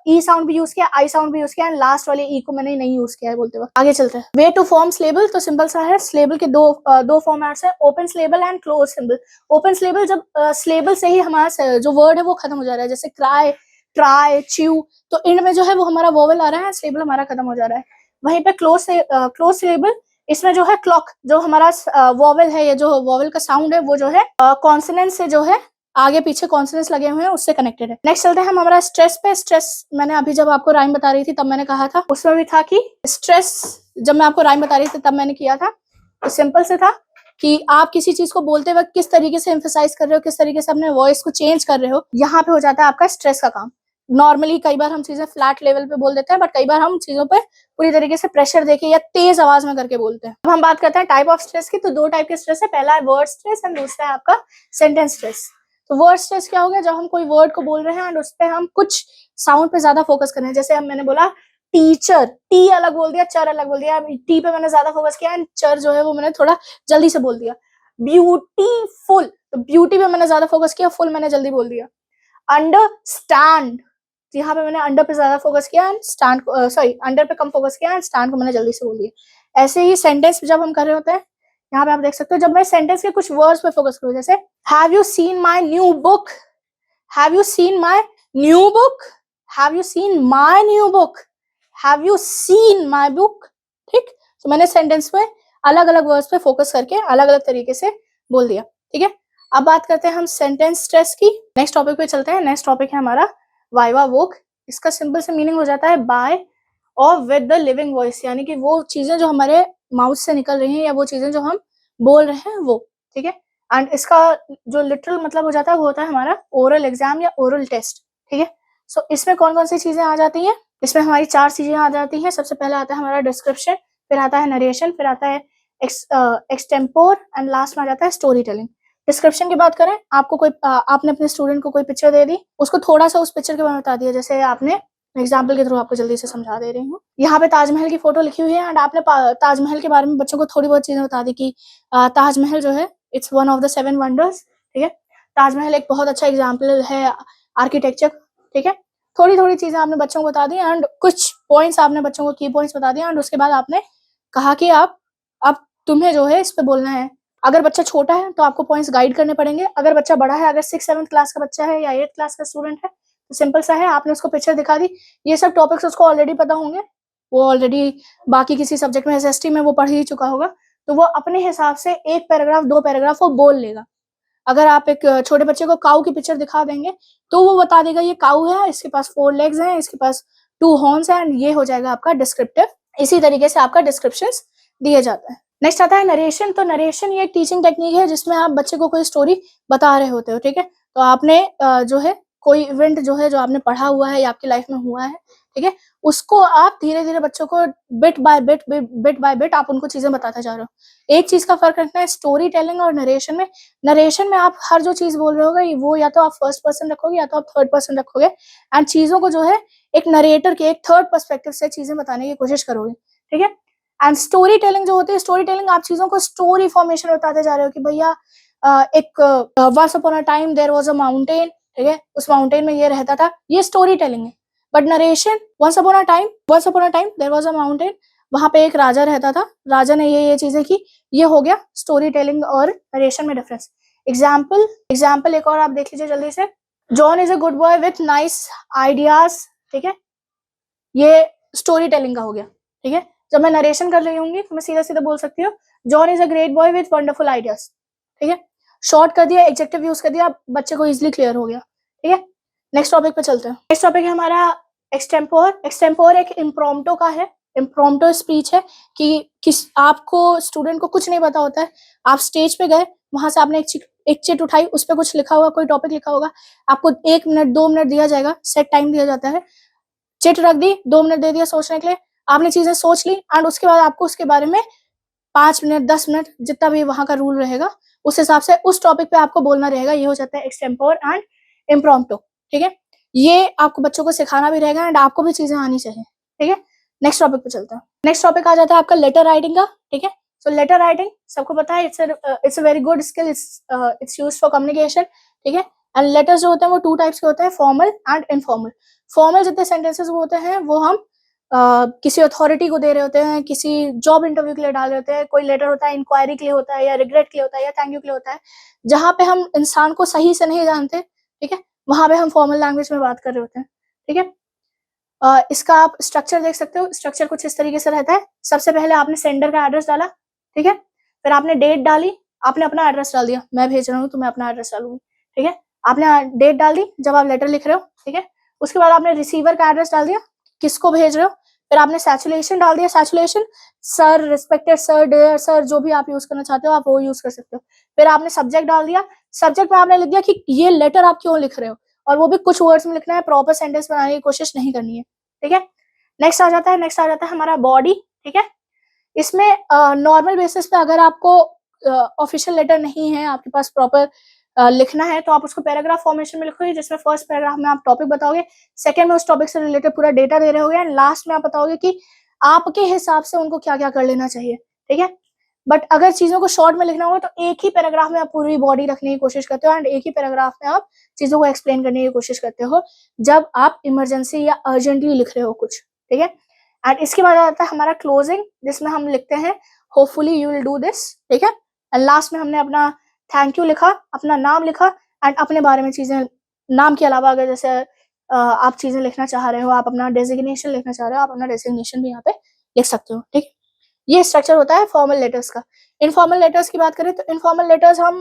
A: ई साउंड भी यूज किया, आई साउंड भी यूज किया, एंड लास्ट वाले ई को मैंने नहीं यूज किया है बोलते वक्त। आगे चलते हैं वे टू फॉर्म स्लेबल। तो सिंपल सा है, स्लेबल के दो फॉर्मेट्स है, open syllable and close symbol. Open syllable जब स्लेबल से ही हमारा जो वर्ड है वो खत्म हो जा रहा है, जैसे क्राई, ट्राई, च्यू, तो इंड में जो है वो हमारा वोवेल आ रहा है, स्लेबल हमारा खत्म हो जा रहा है। वहीं पे क्लोज स्लेबल, इसमें जो है क्लॉक, जो हमारा वोवेल है, ये जो वोवेल का साउंड है वो जो है कॉन्सोनेंट से जो है आगे पीछे कॉन्सोनेंट्स लगे हुए हैं उससे कनेक्टेड है। नेक्स्ट चलते हैं हम हमारा स्ट्रेस पे। स्ट्रेस मैंने अभी जब आपको राइम बता रही थी तब मैंने कहा था, उसमें भी था कि स्ट्रेस, जब मैं आपको राइम बता रही थी तब मैंने किया था, तो सिंपल से था कि आप किसी चीज को बोलते वक्त किस तरीके से एम्फेसाइज कर रहे हो, किस तरीके से अपने वॉइस को चेंज कर रहे हो, यहाँ पे हो जाता है आपका स्ट्रेस का काम। नॉर्मली कई बार हम चीजें फ्लैट लेवल पे बोल देते हैं, बट कई बार हम चीजों पे पूरी तरीके से प्रेशर देके या तेज आवाज में करके बोलते हैं। अब हम बात करते हैं टाइप ऑफ स्ट्रेस की। तो दो टाइप के स्ट्रेस है, पहला है वर्ड स्ट्रेस एंड दूसरा है आपका सेंटेंस स्ट्रेस। तो वर्ड स्ट्रेस क्या हो गया, जब हम कोई वर्ड को बोल रहे हैं एंड उस पर हम कुछ साउंड पे ज्यादा फोकस कर रहे हैं, जैसे मैंने बोला टीचर, टी अलग बोल दिया, चर अलग बोल दिया, टी पे मैंने ज्यादा फोकस किया एंड चर जो है वो मैंने थोड़ा जल्दी से बोल दिया। ब्यूटीफुल, तो ब्यूटी पे मैंने ज्यादा फोकस किया, फुल मैंने जल्दी बोल दिया। अंडरस्टैंड, यहाँ पे मैंने अंडर पे ज्यादा फोकस किया एंड स्टैंड को अंडर पे कम फोकस किया एंड स्टैंड को मैंने जल्दी से बोल दिया। ऐसे ही सेंटेंस जब हम कर रहे होते हैं, यहाँ पे आप देख सकते हो, जब मैं सेंटेंस के कुछ वर्ड्स पे फोकस करूँ, जैसे have you seen my new book, have you seen my new book, have you seen my new book, have you seen my book, ठीक। तो मैंने सेंटेंस में अलग अलग वर्ड्स पे फोकस करके अलग अलग तरीके से बोल दिया, ठीक है। अब बात करते हैं हम सेंटेंस स्ट्रेस की। नेक्स्ट टॉपिक पे चलते हैं। नेक्स्ट टॉपिक है हमारा वाइवा वोक। इसका सिंपल से मीनिंग हो जाता है बाय और विद द लिविंग वॉइस, यानी कि वो चीजें जो हमारे माउथ से निकल रही हैं या वो चीजें जो हम बोल रहे हैं वो, ठीक है। एंड इसका जो लिटरल मतलब हो जाता है वो होता है हमारा ओरल एग्जाम या ओरल टेस्ट, ठीक है। सो इसमें कौन कौन सी चीजें आ जाती हैं, इसमें हमारी 4 चीजें आ जाती हैं। सबसे पहले आता है हमारा डिस्क्रिप्शन, फिर आता है नरेशन, फिर आता है एक्सटेम्पोर एंड लास्ट में आ जाता है स्टोरी टेलिंग। डिस्क्रिप्शन की बात करें, आपको कोई आपने अपने स्टूडेंट को कोई पिक्चर दे दी, उसको थोड़ा सा उस पिक्चर के बारे में बता दिया, जैसे आपने एग्जाम्पल के थ्रू आपको जल्दी से समझा दे रही हूँ। यहाँ पे ताजमहल की फोटो लिखी हुई है एंड आपने ताजमहल के बारे में बच्चों को थोड़ी बहुत चीजें बता दी कि ताजमहल जो है it's one of the 7 wonders, ठीक है। ताजमहल एक बहुत अच्छा एग्जाम्पल है आर्किटेक्चर, ठीक है। थोड़ी थोड़ी चीजें आपने बच्चों को बता दी एंड कुछ पॉइंट्स आपने बच्चों को की पॉइंट्स बता दिए एंड उसके बाद आपने कहा कि अब तुम्हें जो है इस पे बोलना है। अगर बच्चा छोटा है तो आपको पॉइंट्स गाइड करने पड़ेंगे, अगर बच्चा बड़ा है, अगर 6-7 क्लास का बच्चा है या 8th क्लास का स्टूडेंट है, तो सिंपल सा है, आपने उसको पिक्चर दिखा दी। ये सब टॉपिक्स उसको ऑलरेडी पता होंगे, वो ऑलरेडी बाकी किसी सब्जेक्ट में एसएसटी में वो पढ़ ही चुका होगा, तो वो अपने हिसाब से 1 पैराग्राफ 2 पैराग्राफ वो बोल लेगा। अगर आप एक छोटे बच्चे को काऊ की पिक्चर दिखा देंगे तो वो बता देगा ये काऊ है, इसके पास 4 लेग्स हैं, इसके पास 2 हॉर्न्स हैं, एंड ये हो जाएगा आपका डिस्क्रिप्टिव। इसी तरीके से आपका डिस्क्रिप्शंस दिए जाते हैं। नेक्स्ट आता है नरेशन। तो नरेशन ये एक टीचिंग टेक्निक है जिसमें आप बच्चे को कोई स्टोरी बता रहे होते हो, ठीक है। तो आपने जो है कोई इवेंट जो है जो आपने पढ़ा हुआ है या आपकी लाइफ में हुआ है, ठीक है, उसको आप धीरे धीरे बच्चों को बिट बाय बिट आप उनको चीजें बताते जा रहे हो। एक चीज का फर्क रखना है स्टोरी टेलिंग और नरेशन में। नरेशन में आप हर जो चीज बोल रहे होगे वो या तो आप फर्स्ट पर्सन रखोगे या तो आप थर्ड पर्सन रखोगे एंड चीजों को जो है एक नरेटर के एक थर्ड पर्सपेक्टिव से चीजें बताने की कोशिश करोगे, ठीक है। एंड स्टोरी टेलिंग जो होती है, स्टोरी टेलिंग आप चीजों को स्टोरी फॉर्मेशन बताते जा रहे हो कि भैया एक once upon a time there was a mountain, ठीक है, उस माउंटेन में ये रहता था, ये स्टोरी टेलिंग है। But narration, once upon a time there was a mountain, वहां पे एक राजा रहता था, राजा ने ये चीजें की, ये हो गया स्टोरी टेलिंग और नरेशन में डिफरेंस। एग्जाम्पल एक और आप देख लीजिए जल्दी से। John is a good boy with nice ideas, ठीक है। ये स्टोरी टेलिंग का हो गया, ठीक है। जब मैं नरेशन कर रही होंगी तो मैं सीधा सीधा बोल सकती हूँ John is a great boy with wonderful ideas, ठीक है। शॉर्ट कर दिया, एडजेक्टिव यूज कर दिया, बच्चे को इजिली क्लियर हो गया, ठीक है। नेक्स्ट टॉपिक पे चलते हैं। नेक्स्ट टॉपिक है हमारा एक्सटेम्पोर। एक्सटेम्पोर एक इम्प्रोम्प्टो का है, इम्प्रोम्प्टो स्पीच है कि आपको स्टूडेंट को कुछ नहीं पता होता है, आप स्टेज पे गए, वहां से आपने एक चिट उठाई, उस पर कुछ लिखा होगा, कोई टॉपिक लिखा होगा, आपको 1 मिनट 2 मिनट दिया जाएगा, सेट टाइम दिया जाता है, चिट रख दी, 2 मिनट दे दिया सोचने के लिए, आपने चीजें सोच ली एंड उसके बाद आपको उसके बारे में 5 मिनट 10 मिनट जितना भी वहां का रूल रहेगा उस हिसाब से उस टॉपिक पे आपको बोलना रहेगा। ये हो जाता है एक्सटेम्पोर एंड इम्प्रोम्प्टो, ठीक है। ये आपको बच्चों को सिखाना भी रहेगा एंड आपको भी चीजें आनी चाहिए, ठीक है। नेक्स्ट टॉपिक पे चलते हैं। नेक्स्ट टॉपिक आ जाता है आपका लेटर राइटिंग का, ठीक है। सो लेटर राइटिंग सबको पता है, it's a very good skill, it's used for communication, ठीक है। एंड लेटर्स जो होते हैं वो 2 टाइप्स के होते हैं, फॉर्मल एंड इनफॉर्मल। फॉर्मल जितने सेंटेंसेस होते हैं वो हम किसी अथॉरिटी को दे रहे होते हैं, किसी जॉब इंटरव्यू के लिए डाल रहे होते हैं, कोई लेटर होता है इंक्वायरी के लिए होता है, या रिग्रेट के लिए होता है, या थैंक यू के लिए होता है, जहां पे हम इंसान को सही से नहीं जानते, ठीक है, वहां पे हम फॉर्मल लैंग्वेज में बात कर रहे होते हैं, ठीक है। इसका आप स्ट्रक्चर देख सकते हो। स्ट्रक्चर कुछ इस तरीके से रहता है। सबसे पहले आपने सेंडर का एड्रेस डाला, ठीक है, फिर आपने डेट डाली, आपने अपना एड्रेस डाल दिया, मैं भेज रहा हूँ तो मैं अपना एड्रेस डालूंगी, ठीक है। आपने डेट डाल दी जब आप लेटर लिख रहे हो, ठीक है। उसके बाद आपने रिसीवर का एड्रेस डाल दिया, किसको भेज रहे हो, फिर आपने सैचुरेशन डाल दिया, saturation sir, respected sir, dear sir, जो भी आप यूज करना चाहते हो आप वो यूज कर सकते हो। फिर आपने सब्जेक्ट डाल दिया, सब्जेक्ट में आपने लिख दिया कि ये लेटर आप क्यों लिख रहे हो, और वो भी कुछ वर्ड्स में लिखना है, प्रॉपर सेंटेंस बनाने की कोशिश नहीं करनी है, ठीक है। नेक्स्ट आ जाता है हमारा बॉडी, ठीक है। इसमें नॉर्मल बेसिस पे अगर आपको ऑफिशियल लेटर नहीं है, आपके पास प्रॉपर लिखना है, तो आप उसको पैराग्राफ फॉर्मेशन में लिखोगे, जिसमें फर्स्ट पैराग्राफ में आप टॉपिक बताओगे, सेकंड में उस टॉपिक से रिलेटेड पूरा डेटा दे रहे होगे, एंड लास्ट में आप बताओगे कि आपके हिसाब से उनको क्या क्या कर लेना चाहिए, ठीक है। बट अगर चीजों को शॉर्ट में लिखना होगा तो एक ही पैराग्राफ में आप पूरी बॉडी रखने की कोशिश करते हो, एंड एक ही पैराग्राफ में आप चीजों को एक्सप्लेन करने की कोशिश करते हो जब आप इमरजेंसी या अर्जेंटली लिख रहे हो कुछ, ठीक है। एंड इसके बाद आता है हमारा क्लोजिंग, जिसमें हम लिखते हैं hopefully you will do this, ठीक है। एंड लास्ट में हमने अपना थैंक यू लिखा, अपना नाम लिखा, एंड अपने बारे में चीजें, नाम के अलावा अगर जैसे आप चीजें लिखना चाह रहे हो, आप अपना डेजिग्नेशन लिखना चाह रहे हो, आप अपना डेजिग्नेशन भी यहाँ पे लिख सकते हो, ठीक है। ये स्ट्रक्चर होता है फॉर्मल लेटर्स का। इनफॉर्मल लेटर्स की बात करें तो इनफॉर्मल लेटर्स हम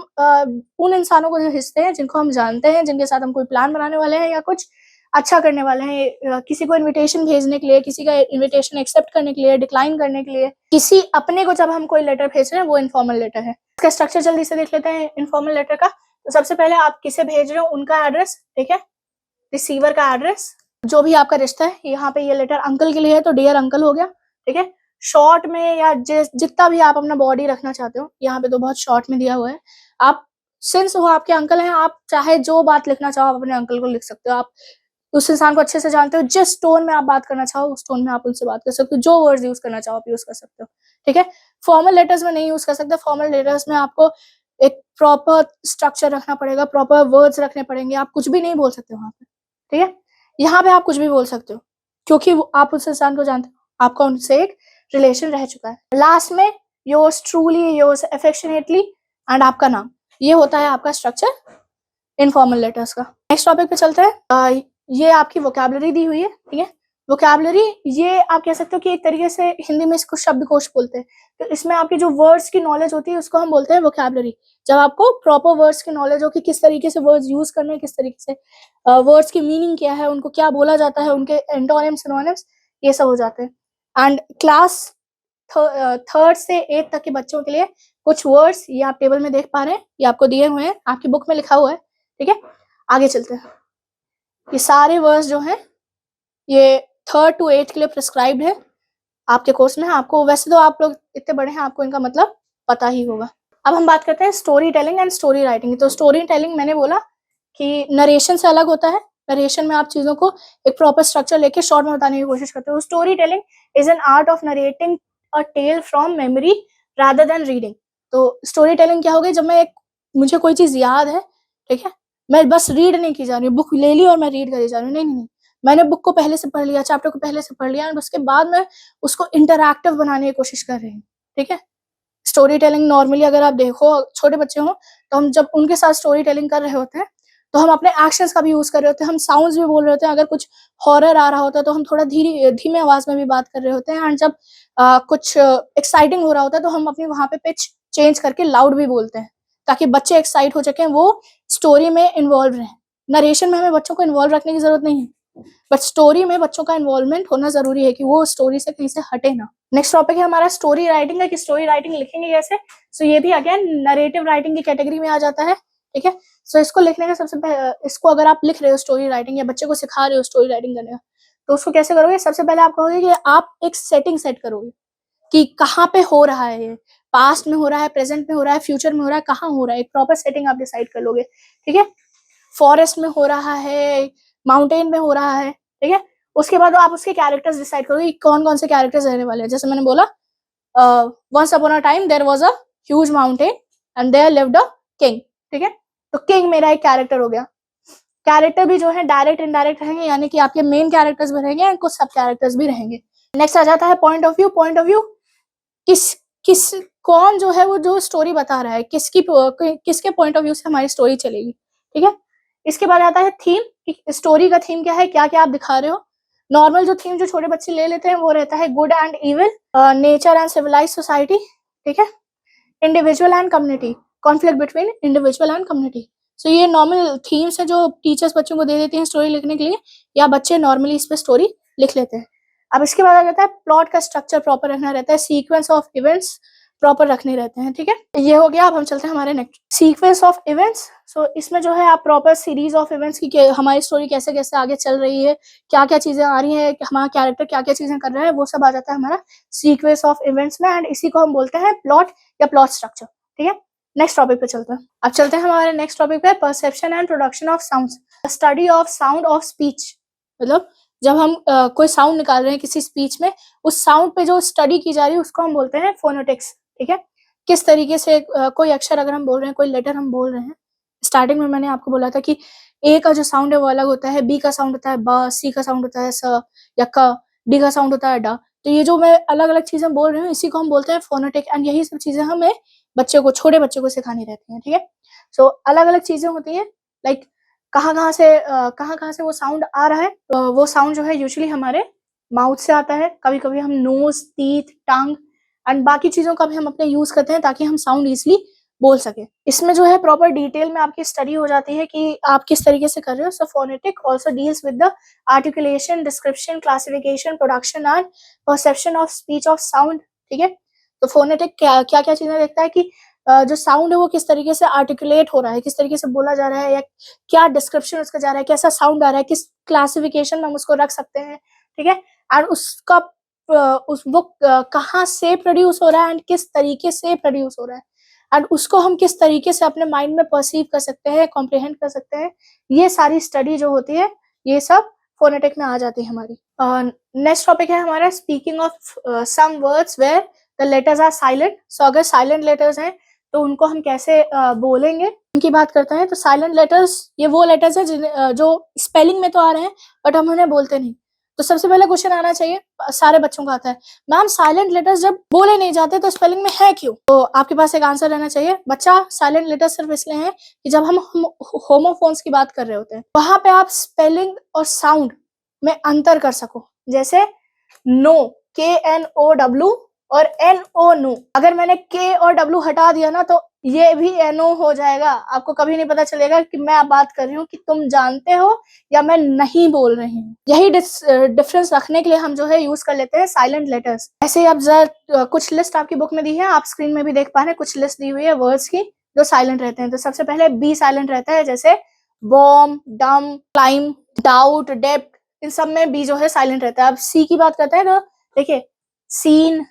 A: उन इंसानों को भेजते हैं जिनको हम जानते हैं, जिनके साथ हम कोई प्लान बनाने वाले हैं या कुछ अच्छा करने वाले हैं, किसी को इनविटेशन भेजने के लिए, किसी का इनविटेशन एक्सेप्ट करने के लिए, डिक्लाइन करने के लिए, किसी अपने को जब हम कोई लेटर भेज रहे हैं वो इनफॉर्मल लेटर है। इसका स्ट्रक्चर जल्दी से देख लेते हैं इनफॉर्मल लेटर का। तो सबसे पहले आप किसे भेज रहे हो उनका एड्रेस, ठीक है, रिसीवर का एड्रेस, जो भी आपका रिश्ता है, यहाँ पे ये लेटर अंकल के लिए है तो डियर अंकल हो गया, ठीक है। शॉर्ट में या जितना भी आप अपना बॉडी रखना चाहते हो, यहाँ पे तो बहुत शॉर्ट में दिया हुआ है, आप सिंस वो आपके अंकल हैं, आप चाहे जो बात लिखना चाहो आप अपने अंकल को लिख सकते हो, आप उस इंसान को अच्छे से जानते हो, जिस टोन में आप बात करना चाहो उस टोन में आप उनसे बात कर सकते हो, जो वर्ड्स यूज करना चाहो आप यूज कर सकते हो, ठीक है। फॉर्मल लेटर्स में नहीं यूज कर सकते, फॉर्मल लेटर्स में आपको एक प्रॉपर स्ट्रक्चर रखना पड़ेगा, प्रॉपर वर्ड्स रखने पड़ेंगे, आप कुछ भी नहीं बोल सकते वहां पे, ठीक है। यहाँ पे आप कुछ भी बोल सकते हो क्योंकि आप उस इंसान को जानते हो, आपका उनसे एक रिलेशन रह चुका है। लास्ट में yours truly, yours affectionately, and आपका नाम, ये होता है आपका स्ट्रक्चर इनफॉर्मल लेटर्स का। नेक्स्ट टॉपिक पे चलते हैं। ये आपकी वोकैबुलरी दी हुई है, ठीक है। वोकैबुलरी, ये आप कह सकते हो कि एक तरीके से हिंदी में इसको शब्दकोश बोलते हैं, तो इसमें आपकी जो वर्ड्स की नॉलेज होती है उसको हम बोलते हैं वोकैबुलरी। जब आपको प्रॉपर वर्ड्स की नॉलेज हो कि किस तरीके से वर्ड्स यूज करने हैं, किस तरीके से वर्ड्स की मीनिंग क्या है, उनको क्या बोला जाता है, उनके एंटोनिम्स सिनोनिम्स, ये सब हो जाते हैं। एंड क्लास 3rd से 8th तक के बच्चों के लिए कुछ वर्ड्स ये आप टेबल में देख पा रहे हैं, ये आपको दिए हुए हैं, आपकी बुक में लिखा हुआ है, ठीक है। आगे चलते हैं। ये सारे वर्ड्स जो हैं ये 3rd to 8th के लिए प्रिस्क्राइब्ड है आपके कोर्स में। आपको वैसे तो आप लोग इतने बड़े हैं, आपको इनका मतलब पता ही होगा। अब हम बात करते हैं story telling and story writing. तो स्टोरी टेलिंग मैंने बोला कि नरेशन से अलग होता है, नरेशन में आप चीजों को एक प्रॉपर स्ट्रक्चर लेके शॉर्ट में बताने की कोशिश करते हो। Story telling is an art of narrating a tale from memory rather than reading. तो स्टोरी टेलिंग क्या हो गई, जब मैं मुझे कोई चीज याद है, ठीक है, मैं बस रीड नहीं की जा रही हूँ, बुक ले ली और मैं रीड करी जा रही हूँ, नहीं नहीं नहीं, मैंने बुक को पहले से पढ़ लिया, चैप्टर को पहले से पढ़ लिया, एंड उसके बाद मैं उसको इंटरैक्टिव बनाने की कोशिश कर रही हूँ, ठीक है। स्टोरी टेलिंग नॉर्मली अगर आप देखो छोटे बच्चे हो तो हम जब उनके साथ स्टोरी टेलिंग कर रहे होते हैं तो हम अपने एक्शंस का भी यूज कर रहे होते हैं, हम साउंड्स भी बोल रहे होते हैं। अगर कुछ हॉरर आ रहा होता है तो हम थोड़ा धीमे आवाज में भी बात कर रहे होते हैं। एंड जब कुछ एक्साइटिंग हो रहा होता है तो हम अपनी वहां पे पिच चेंज करके लाउड भी बोलते हैं, ताकि बच्चे एक्साइट हो सके, वो स्टोरी में इन्वॉल्व रहे। नरेशन में हमें बच्चों को इन्वॉल्व रखने की जरूरत नहीं है, बट स्टोरी में बच्चों का इन्वॉल्वमेंट होना जरूरी है कि वो स्टोरी से कहीं से हटे ना। नेक्स्ट टॉपिक है हमारा स्टोरी राइटिंग का, कि स्टोरी राइटिंग लिखेंगे कैसे। सो ये भी अगेन नरेटिव राइटिंग की कैटेगरी में आ जाता है, ठीक है। सो इसको लिखने का सबसे पहले, इसको अगर आप लिख रहे हो स्टोरी राइटिंग या बच्चे को सिखा रहे हो स्टोरी राइटिंग करने का, तो उसको कैसे करोगे। सबसे पहले आप कहोगे कि आप एक सेटिंग सेट करोगे कि कहाँ पे हो रहा है, ये पास्ट में हो रहा है, प्रेजेंट में हो रहा है, फ्यूचर में हो रहा है, कहाँ हो रहा है। एक प्रॉपर सेटिंग आप डिसाइड कर लोगे, ठीक है। फॉरेस्ट में हो रहा है, माउंटेन में हो रहा है, ठीक है। उसके बाद आप उसके कैरेक्टर्स डिसाइड करोगे कौन कौन से कैरेक्टर्स रहने वाले हैं। जैसे मैंने बोला, once upon a time there was a huge mountain and there lived a king, ठीक है। तो किंग मेरा एक कैरेक्टर हो गया। कैरेक्टर भी जो है डायरेक्ट इनडायरेक्ट रहेंगे, यानी कि आपके मेन कैरेक्टर्स भी रहेंगे एंड कुछ सब कैरेक्टर्स भी रहेंगे। नेक्स्ट आ जाता है point of view. Point of view किस किस कौन जो है वो जो स्टोरी बता रहा है, किसके पॉइंट ऑफ व्यू से हमारी स्टोरी चलेगी, ठीक है। इसके बाद आता है थीम, स्टोरी का थीम क्या है, क्या क्या आप दिखा रहे हो। नॉर्मल जो थीम जो छोटे बच्चे ले लेते हैं वो रहता है good and evil, nature and civilize society, ठीक है। Individual and community, conflict between individual and community. So ये नॉर्मल थीम्स है जो टीचर्स बच्चों को दे देती हैं स्टोरी लिखने के लिए, या बच्चे नॉर्मली इस पे स्टोरी लिख लेते हैं। अब इसके बाद आ जाता है प्लॉट का स्ट्रक्चर प्रॉपर रखना रहता है, सीक्वेंस ऑफ इवेंट्स प्रॉपर रखने रहते हैं, ठीक है। ये हो गया। अब हम चलते हैं हमारे नेक्स्ट सीक्वेंस ऑफ इवेंट्स। सो इसमें जो है आप प्रॉपर सीरीज ऑफ इवेंट्स की हमारी स्टोरी कैसे कैसे आगे चल रही है, क्या क्या चीजें आ रही है, हमारा कैरेक्टर क्या क्या चीजें कर रहा है, वो सब आ जाता है हमारा सीक्वेंस ऑफ इवेंट्स में। एंड इसी को हम बोलते हैं प्लॉट या प्लॉट स्ट्रक्चर, ठीक है। नेक्स्ट टॉपिक पे चलते हैं। अब चलते हैं हमारे नेक्स्ट टॉपिक पे, perception and production of sounds, study of sound of speech. मतलब जब हम कोई साउंड निकाल रहे हैं किसी स्पीच में, उस साउंड पे जो स्टडी की जा रही है उसको हम बोलते हैं फोनेटिक्स, ठीक है। किस तरीके से कोई अक्षर अगर हम बोल रहे हैं, कोई लेटर हम बोल रहे हैं, स्टार्टिंग में मैंने आपको बोला था कि ए का जो साउंड है वो अलग होता है, बी का साउंड होता है ब, सी का साउंड होता है स या क, डी का साउंड होता है डा। तो ये जो मैं अलग अलग चीजें बोल रही हूँ इसी को हम बोलते हैं फोनेटिक। एंड यही सब चीजें हमें बच्चे को, छोटे बच्चे को सिखानी रहती हैं, ठीक है। सो अलग अलग चीजें होती हैं, लाइक कहाँ कहाँ से वो साउंड आ रहा है। वो साउंड जो है यूजुअली हमारे माउथ से आता है, कभी कभी हम नोज, टीथ, टंग एंड बाकी चीजों का भी हम अपने यूज करते हैं ताकि हम साउंड इजिली बोल सके। इसमें जो है प्रॉपर डिटेल में आपकी स्टडी हो जाती है कि आप किस तरीके से कर रहे हो। So phonetic also deals with the articulation, description, classification, production and perception of speech of sound, ठीक है। तो फोनेटिक क्या क्या क्या चीजें देखता है कि जो साउंड है वो किस तरीके से आर्टिकुलेट हो रहा है, किस तरीके से बोला जा रहा है, या क्या डिस्क्रिप्शन उसका जा रहा है, कैसा साउंड आ रहा है, किस क्लासिफिकेशन में हम उसको रख सकते हैं, ठीक है। और उसका उस वो कहाँ से प्रोड्यूस हो रहा है एंड किस तरीके से प्रोड्यूस हो रहा है, एंड उसको हम किस तरीके से अपने माइंड में परसीव कर सकते हैं, कॉम्प्रिहेंड कर सकते हैं। ये सारी स्टडी जो होती है ये सब फोनेटिक में आ जाती है हमारी। नेक्स्ट टॉपिक है हमारा speaking of some words where the letters are silent. So अगर साइलेंट लेटर्स हैं तो उनको हम कैसे बोलेंगे, उनकी बात करते हैं। तो साइलेंट लेटर्स ये वो लेटर्स हैं जो स्पेलिंग में तो आ रहे हैं बट हम उन्हें बोलते नहीं। तो सबसे पहले क्वेश्चन आना चाहिए, सारे बच्चों का आता है, मैम साइलेंट लेटर्स जब बोले नहीं जाते तो स्पेलिंग में है क्यों। तो आपके पास एक आंसर रहना चाहिए, बच्चा साइलेंट लेटर्स सिर्फ इसलिए हैं कि जब हम होमोफोन्स की बात कर रहे होते हैं वहां पे आप स्पेलिंग और साउंड में अंतर कर सको। जैसे नो, KNOW और NO नो, अगर मैंने K और W हटा दिया ना तो ये भी NO हो जाएगा। आपको कभी नहीं पता चलेगा कि मैं बात कर रही हूँ कि तुम जानते हो या मैं नहीं बोल रही हूँ। यही डिफरेंस रखने के लिए हम जो है यूज कर लेते हैं साइलेंट लेटर्स। ऐसे ही अब कुछ लिस्ट आपकी बुक में दी है, आप स्क्रीन में भी देख पा रहे हैं, कुछ लिस्ट दी हुई है वर्ड्स की जो साइलेंट रहते हैं। तो सबसे पहले बी साइलेंट रहता है, जैसे बॉम्ब, डम, क्लाइम, डाउट, डेप्थ, इन सब में बी जो है साइलेंट रहता है। अब सी की बात करते हैं तो देखिए सीन,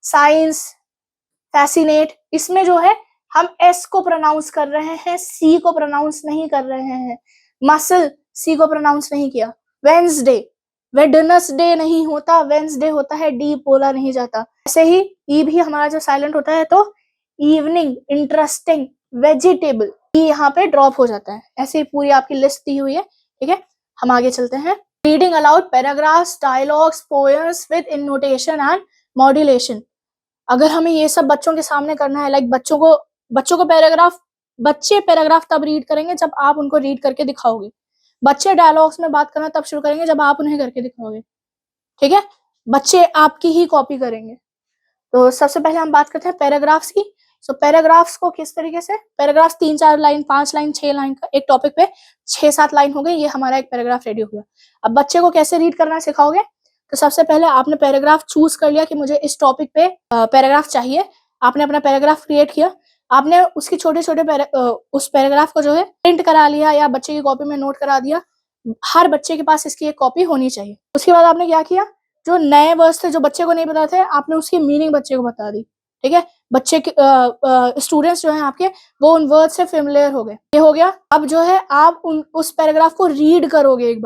A: साइंस, फैसिनेट, इसमें जो है हम एस को प्रोनाउंस कर रहे हैं, सी को प्रोनाउंस नहीं कर रहे हैं। मसल, सी को प्रोनाउंस नहीं किया। वेंसडे, वेडनेसडे नहीं होता, वेंसडे होता है, डी बोला नहीं जाता। ऐसे ही ई भी हमारा जो साइलेंट होता है, तो इवनिंग, इंटरेस्टिंग, वेजिटेबल, ई यहाँ पे ड्रॉप हो जाता है। ऐसे ही पूरी आपकी लिस्ट दी हुई है, ठीक है। हम आगे चलते हैं। Reading aloud paragraphs, dialogues, poems with intonation and modulation. अगर हमें ये सब बच्चों के सामने करना है, लाइक बच्चों को पैराग्राफ बच्चे पैराग्राफ तब रीड करेंगे जब आप उनको रीड करके दिखाओगे। बच्चे डायलॉग्स में बात करना तब शुरू करेंगे जब आप उन्हें करके दिखाओगे। ठीक है, बच्चे आपकी ही कॉपी करेंगे। तो सबसे पहले हम बात करते हैं पैराग्राफ्स की। सो पैराग्राफ्स को किस तरीके से, पैराग्राफ्स 3-4 लाइन, 5 लाइन, 6 लाइन का एक टॉपिक पे 6-7 लाइन हो गई, ये हमारा एक पैराग्राफ रेडी हो गया। अब बच्चे को कैसे रीड करना सिखाओगे? तो सबसे पहले आपने पैराग्राफ चूज कर लिया कि मुझे इस टॉपिक पे पैराग्राफ चाहिए। आपने अपना पैराग्राफ क्रिएट किया, आपने उसकी छोटे-छोटे उस पैराग्राफ को जो है प्रिंट करा लिया या बच्चे की कॉपी में नोट करा दिया। हर बच्चे के पास इसकी एक कॉपी होनी चाहिए। उसके बाद आपने क्या किया, जो नए वर्ड्स थे जो बच्चे को नहीं पता थे, आपने उसकी मीनिंग बच्चे को बता दी। ठीक है, बच्चे के स्टूडेंट्स जो हैं आपके, वो उन वर्ड से फेमिलियर हो गए। ये हो गया। अब जो है आप उस पैराग्राफ को रीड करोगे एक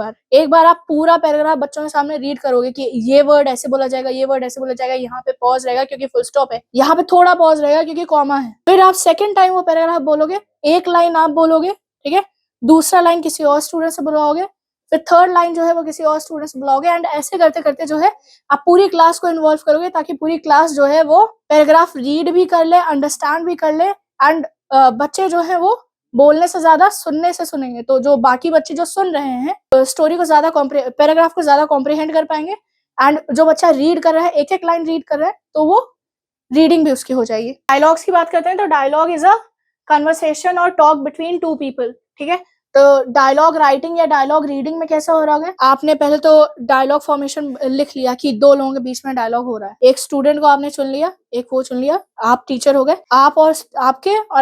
A: बार आप पूरा पैराग्राफ बच्चों के सामने रीड करोगे कि ये वर्ड ऐसे बोला जाएगा, ये वर्ड ऐसे बोला जाएगा, यहाँ पे पॉज रहेगा क्योंकि फुल स्टॉप है, यहाँ पे थोड़ा पॉज रहेगा क्योंकि कॉमा है। फिर आप सेकेंड टाइम वो पैराग्राफ बोलोगे, एक लाइन आप बोलोगे, ठीक है, दूसरा लाइन किसी और स्टूडेंट से बुलवाओगे, फिर थर्ड लाइन जो है वो किसी और स्टूडेंट से बुलाओगे, एंड ऐसे करते करते जो है आप पूरी क्लास को इन्वॉल्व करोगे ताकि पूरी क्लास जो है वो पैराग्राफ रीड भी कर ले, अंडरस्टैंड भी कर ले, एंड बच्चे जो है वो बोलने से ज्यादा सुनने से सुनेंगे। तो जो बाकी बच्चे जो सुन रहे हैं स्टोरी को ज्यादा पैराग्राफ को ज्यादा कॉम्प्रिहेंड कर पाएंगे, एंड जो बच्चा रीड कर रहा है, एक एक लाइन रीड कर रहा है, तो वो रीडिंग भी उसकी हो जाएगी। डायलॉग्स की बात करते हैं तो डायलॉग इज अ कन्वर्सेशन और टॉक बिटवीन टू पीपल। ठीक है, तो डायलॉग राइटिंग या डायलॉग रीडिंग में कैसा हो रहा है, आपने पहले तो डायलॉग फॉर्मेशन लिख लिया कि दो लोगों के बीच में डायलॉग हो रहा है। एक स्टूडेंट को आपने चुन लिया, एक वो चुन लिया, आप टीचर हो गए, आप और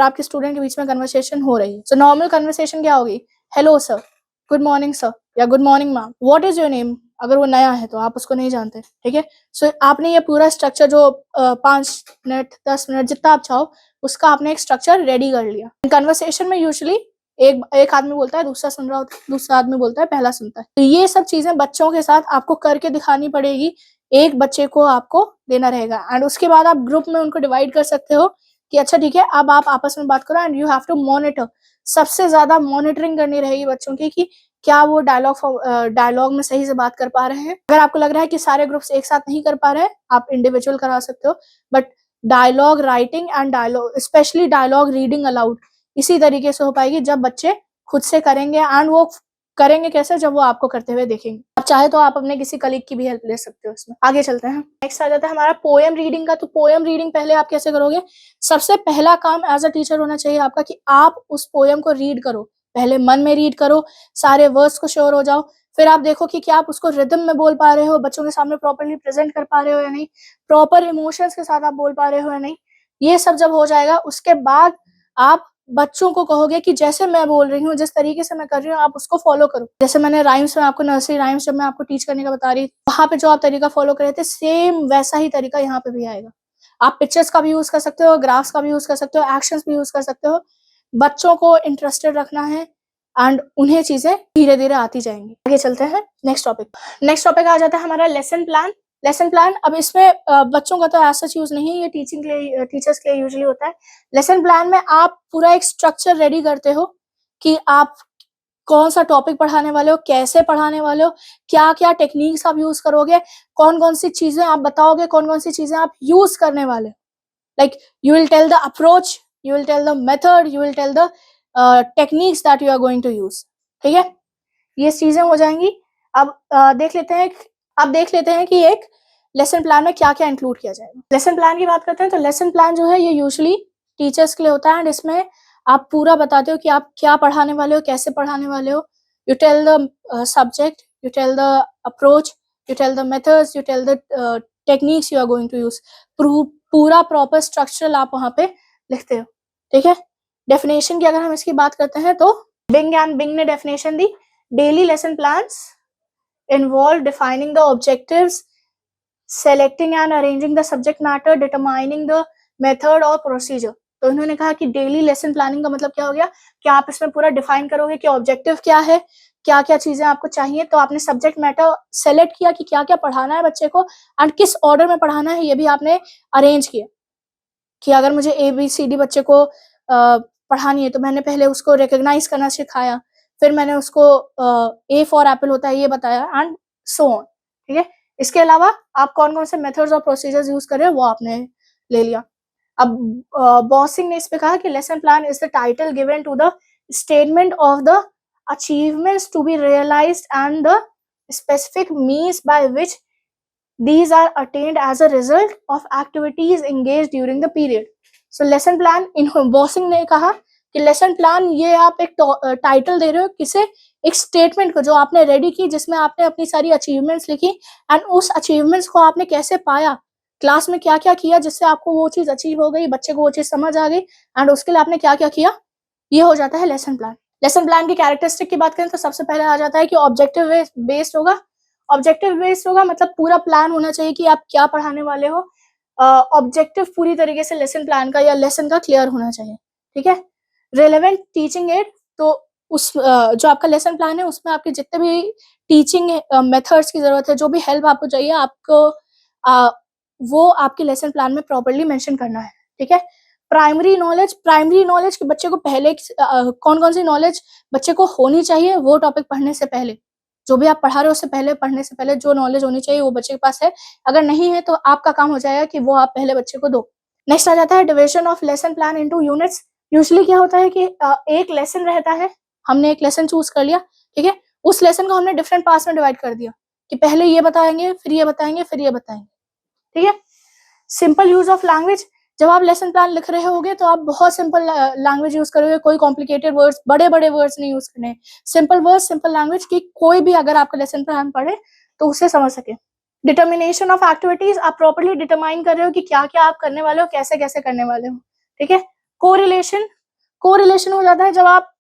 A: आपके स्टूडेंट के बीच में कन्वर्सेशन हो रही है। सो नॉर्मल कन्वर्सेशन क्या होगी, hello sir, good morning sir, या good morning ma'am, what is your name. अगर वो नया है तो आप उसको नहीं जानते, ठीक है। सो आपने ये पूरा स्ट्रक्चर जो 5 मिनट 10 मिनट जितना आप चाहो उसका आपने एक स्ट्रक्चर रेडी कर लिया। कन्वर्सेशन में यूजुअली एक आदमी बोलता है, दूसरा सुन रहा होता है, दूसरा आदमी बोलता है, पहला सुनता है। तो ये सब चीजें बच्चों के साथ आपको करके दिखानी पड़ेगी। एक बच्चे को आपको देना रहेगा, एंड उसके बाद आप ग्रुप में उनको डिवाइड कर सकते हो कि अच्छा ठीक है, अब आप आपस में बात करो, and you have to monitor. सबसे ज्यादा मॉनिटरिंग करनी रहेगी बच्चों की कि क्या वो डायलॉग में सही से बात कर पा रहे हैं। अगर आपको लग रहा है कि सारे ग्रुप्स एक साथ नहीं कर पा रहे हैं, आप इंडिविजुअल करा सकते हो, but dialogue writing and dialogue, specially dialogue reading aloud इसी तरीके से हो पाएगी जब बच्चे खुद से करेंगे, एंड वो करेंगे कैसे, जब वो आपको करते हुए देखेंगे। आप चाहे तो आप अपने किसी कलीग की भी हेल्प ले सकते हो इसमें। आगे चलते हैं, नेक्स्ट आ जाता है हमारा पोएम रीडिंग का। तो पोएम रीडिंग पहले आप कैसे करोगे, सबसे पहला काम एज अ टीचर होना चाहिए आपका कि आप उस पोएम को रीड करो। पहले मन में रीड करो, सारे वर्ड्स को श्योर हो जाओ, फिर आप देखो कि क्या आप उसको रिदम में बोल पा रहे हो, बच्चों के सामने प्रॉपरली प्रेजेंट कर पा रहे हो या नहीं, प्रॉपर इमोशंस के साथ आप बोल पा रहे हो या नहीं। ये सब जब हो जाएगा उसके बाद आप बच्चों को कहोगे कि जैसे मैं बोल रही हूँ, जिस तरीके से मैं कर रही हूँ, आप उसको फॉलो करो। जैसे मैंने राइम्स में आपको नर्सरी राइम्स जब मैं आपको टीच करने का बता रही, वहां पे जो आप तरीका फॉलो कर रहे थे, सेम वैसा ही तरीका यहाँ पे भी आएगा। आप पिक्चर्स का भी यूज कर सकते हो, ग्राफ्स का भी यूज कर सकते हो, एक्शंस भी यूज कर सकते हो। बच्चों को इंटरेस्टेड रखना है, एंड उन्हें चीजें धीरे धीरे आती जाएंगी। आगे चलते हैं नेक्स्ट टॉपिक आ जाता है हमारा लेसन प्लान। अब इसमें बच्चों का तो ऐसा यूज नहीं है, ये टीचर्स के लिए यूजुअली होता है। लेसन प्लान में आप पूरा एक स्ट्रक्चर रेडी करते हो कि आप कौन सा टॉपिक पढ़ाने वाले हो, कैसे पढ़ाने वाले हो, क्या क्या टेक्निक्स आप यूज करोगे, कौन कौन सी चीजें आप बताओगे, कौन कौन सी चीजें आप यूज करने वाले हो। Like you will tell the approach, you will tell the method, you will tell the techniques that you are going to use. ठीक है, ये चीजें हो जाएंगी। अब देख लेते हैं कि एक लेसन प्लान में क्या क्या इंक्लूड किया जाएगा। लेसन प्लान की बात करते हैं तो लेसन प्लान जो है ये यूजुअली टीचर्स के लिए होता है, एंड इसमें आप पूरा बताते हो कि आप क्या पढ़ाने वाले हो, कैसे पढ़ाने वाले हो। You tell the subject, you tell the approach, you tell the methods, you tell the techniques you are going to use. पूरा प्रॉपर स्ट्रक्चरल आप वहां पे लिखते हो। ठीक है, डेफिनेशन की अगर हम इसकी बात करते हैं तो बिंग ने definition the, daily lesson plans involve defining the objectives, selecting and arranging the subject matter, determining the method और procedure। तो इन्होंने कहा कि डेली लेसन प्लानिंग का मतलब क्या हो गया कि आप इसमें पूरा डिफाइन करोगे कि ऑब्जेक्टिव क्या है, क्या क्या चीजें आपको चाहिए। तो आपने सब्जेक्ट मैटर सेलेक्ट किया कि क्या क्या पढ़ाना है बच्चे को, एंड किस ऑर्डर में पढ़ाना है ये भी आपने अरेंज किया कि अगर मुझे ABCD बच्चे को पढ़ानी है तो मैंने पहले उसको रिकॉग्नाइज करना सिखाया, फिर मैंने उसको A फॉर एप्पल होता है ये बताया, एंड सो ऑन। ठीक है, इसके अलावा आप कौन कौन से मेथड्स और प्रोसीजर्स यूज कर रहे हो वो आपने ले लिया। अब बॉसिंग ने इस पे कहा कि lesson plan is the title given to the statement of the achievements to be realised and the specific means by which these are attained as a result of activities engaged during the period. So lesson plan in bossing ने कहा कि lesson plan ये आप एक title दे रहे हो किसे, एक स्टेटमेंट को जो आपने रेडी की, जिसमें आपने अपनी सारी अचीवमेंट्स लिखी एंड उस अचीवमेंट्स को आपने कैसे पाया, क्लास में क्या क्या किया जिससे आपको वो चीज अचीव हो गई, बच्चे को वो चीज समझ आ गई एंड उसके लिए आपने क्या क्या किया, ये हो जाता है लेसन प्लान। लेसन प्लान की कैरेक्टरिस्टिक की बात करें तो सबसे पहले आ जाता है कि ऑब्जेक्टिव बेस्ड होगा। ऑब्जेक्टिव बेस्ड होगा मतलब पूरा प्लान होना चाहिए कि आप क्या पढ़ाने वाले हो। ऑब्जेक्टिव पूरी तरीके से लेसन प्लान का या लेसन का क्लियर होना चाहिए, ठीक है। रेलेवेंट टीचिंग एड, तो उस जो आपका लेसन प्लान है उसमें आपके जितने भी टीचिंग मेथड्स की जरूरत है, जो भी हेल्प आपको चाहिए, आपको वो आपके लेसन प्लान में प्रॉपर्ली मेंशन करना है, ठीक है। प्राइमरी नॉलेज कि बच्चे को पहले कौन कौन सी नॉलेज बच्चे को होनी चाहिए वो टॉपिक पढ़ने से पहले, जो भी आप पढ़ा रहे हो उससे पहले, पढ़ने से पहले जो नॉलेज होनी चाहिए वो बच्चे के पास है, अगर नहीं है तो आपका काम हो जाएगा कि वो आप पहले बच्चे को दो। नेक्स्ट आ जाता है division of lesson plan into units. Usually क्या होता है कि एक लेसन रहता है, हमने एक लेसन चूज कर लिया, ठीक है, उस लेसन को हमने डिफरेंट पार्ट्स में डिवाइड कर दिया कि पहले ये बताएंगे, फिर ये बताएंगे, फिर ये बताएंगे, ठीक है। सिंपल यूज ऑफ लैंग्वेज, जब आप लेसन प्लान लिख रहे होगे तो आप बहुत सिंपल लैंग्वेज यूज करोगे, कोई कॉम्प्लिकेटेड वर्ड्स, बड़े बड़े वर्ड्स नहीं यूज करने, सिंपल वर्ड्स, सिंपल लैंग्वेज की कोई भी अगर आपका लेसन प्लान पढ़े तो उसे समझ सके। डिटर्मिनेशन ऑफ एक्टिविटीज, आप प्रॉपर्ली डिटरमाइन कर रहे हो कि क्या क्या आप करने वाले हो, कैसे कैसे करने वाले हो, ठीक है। कोरिलेशन हो जाता है जब आप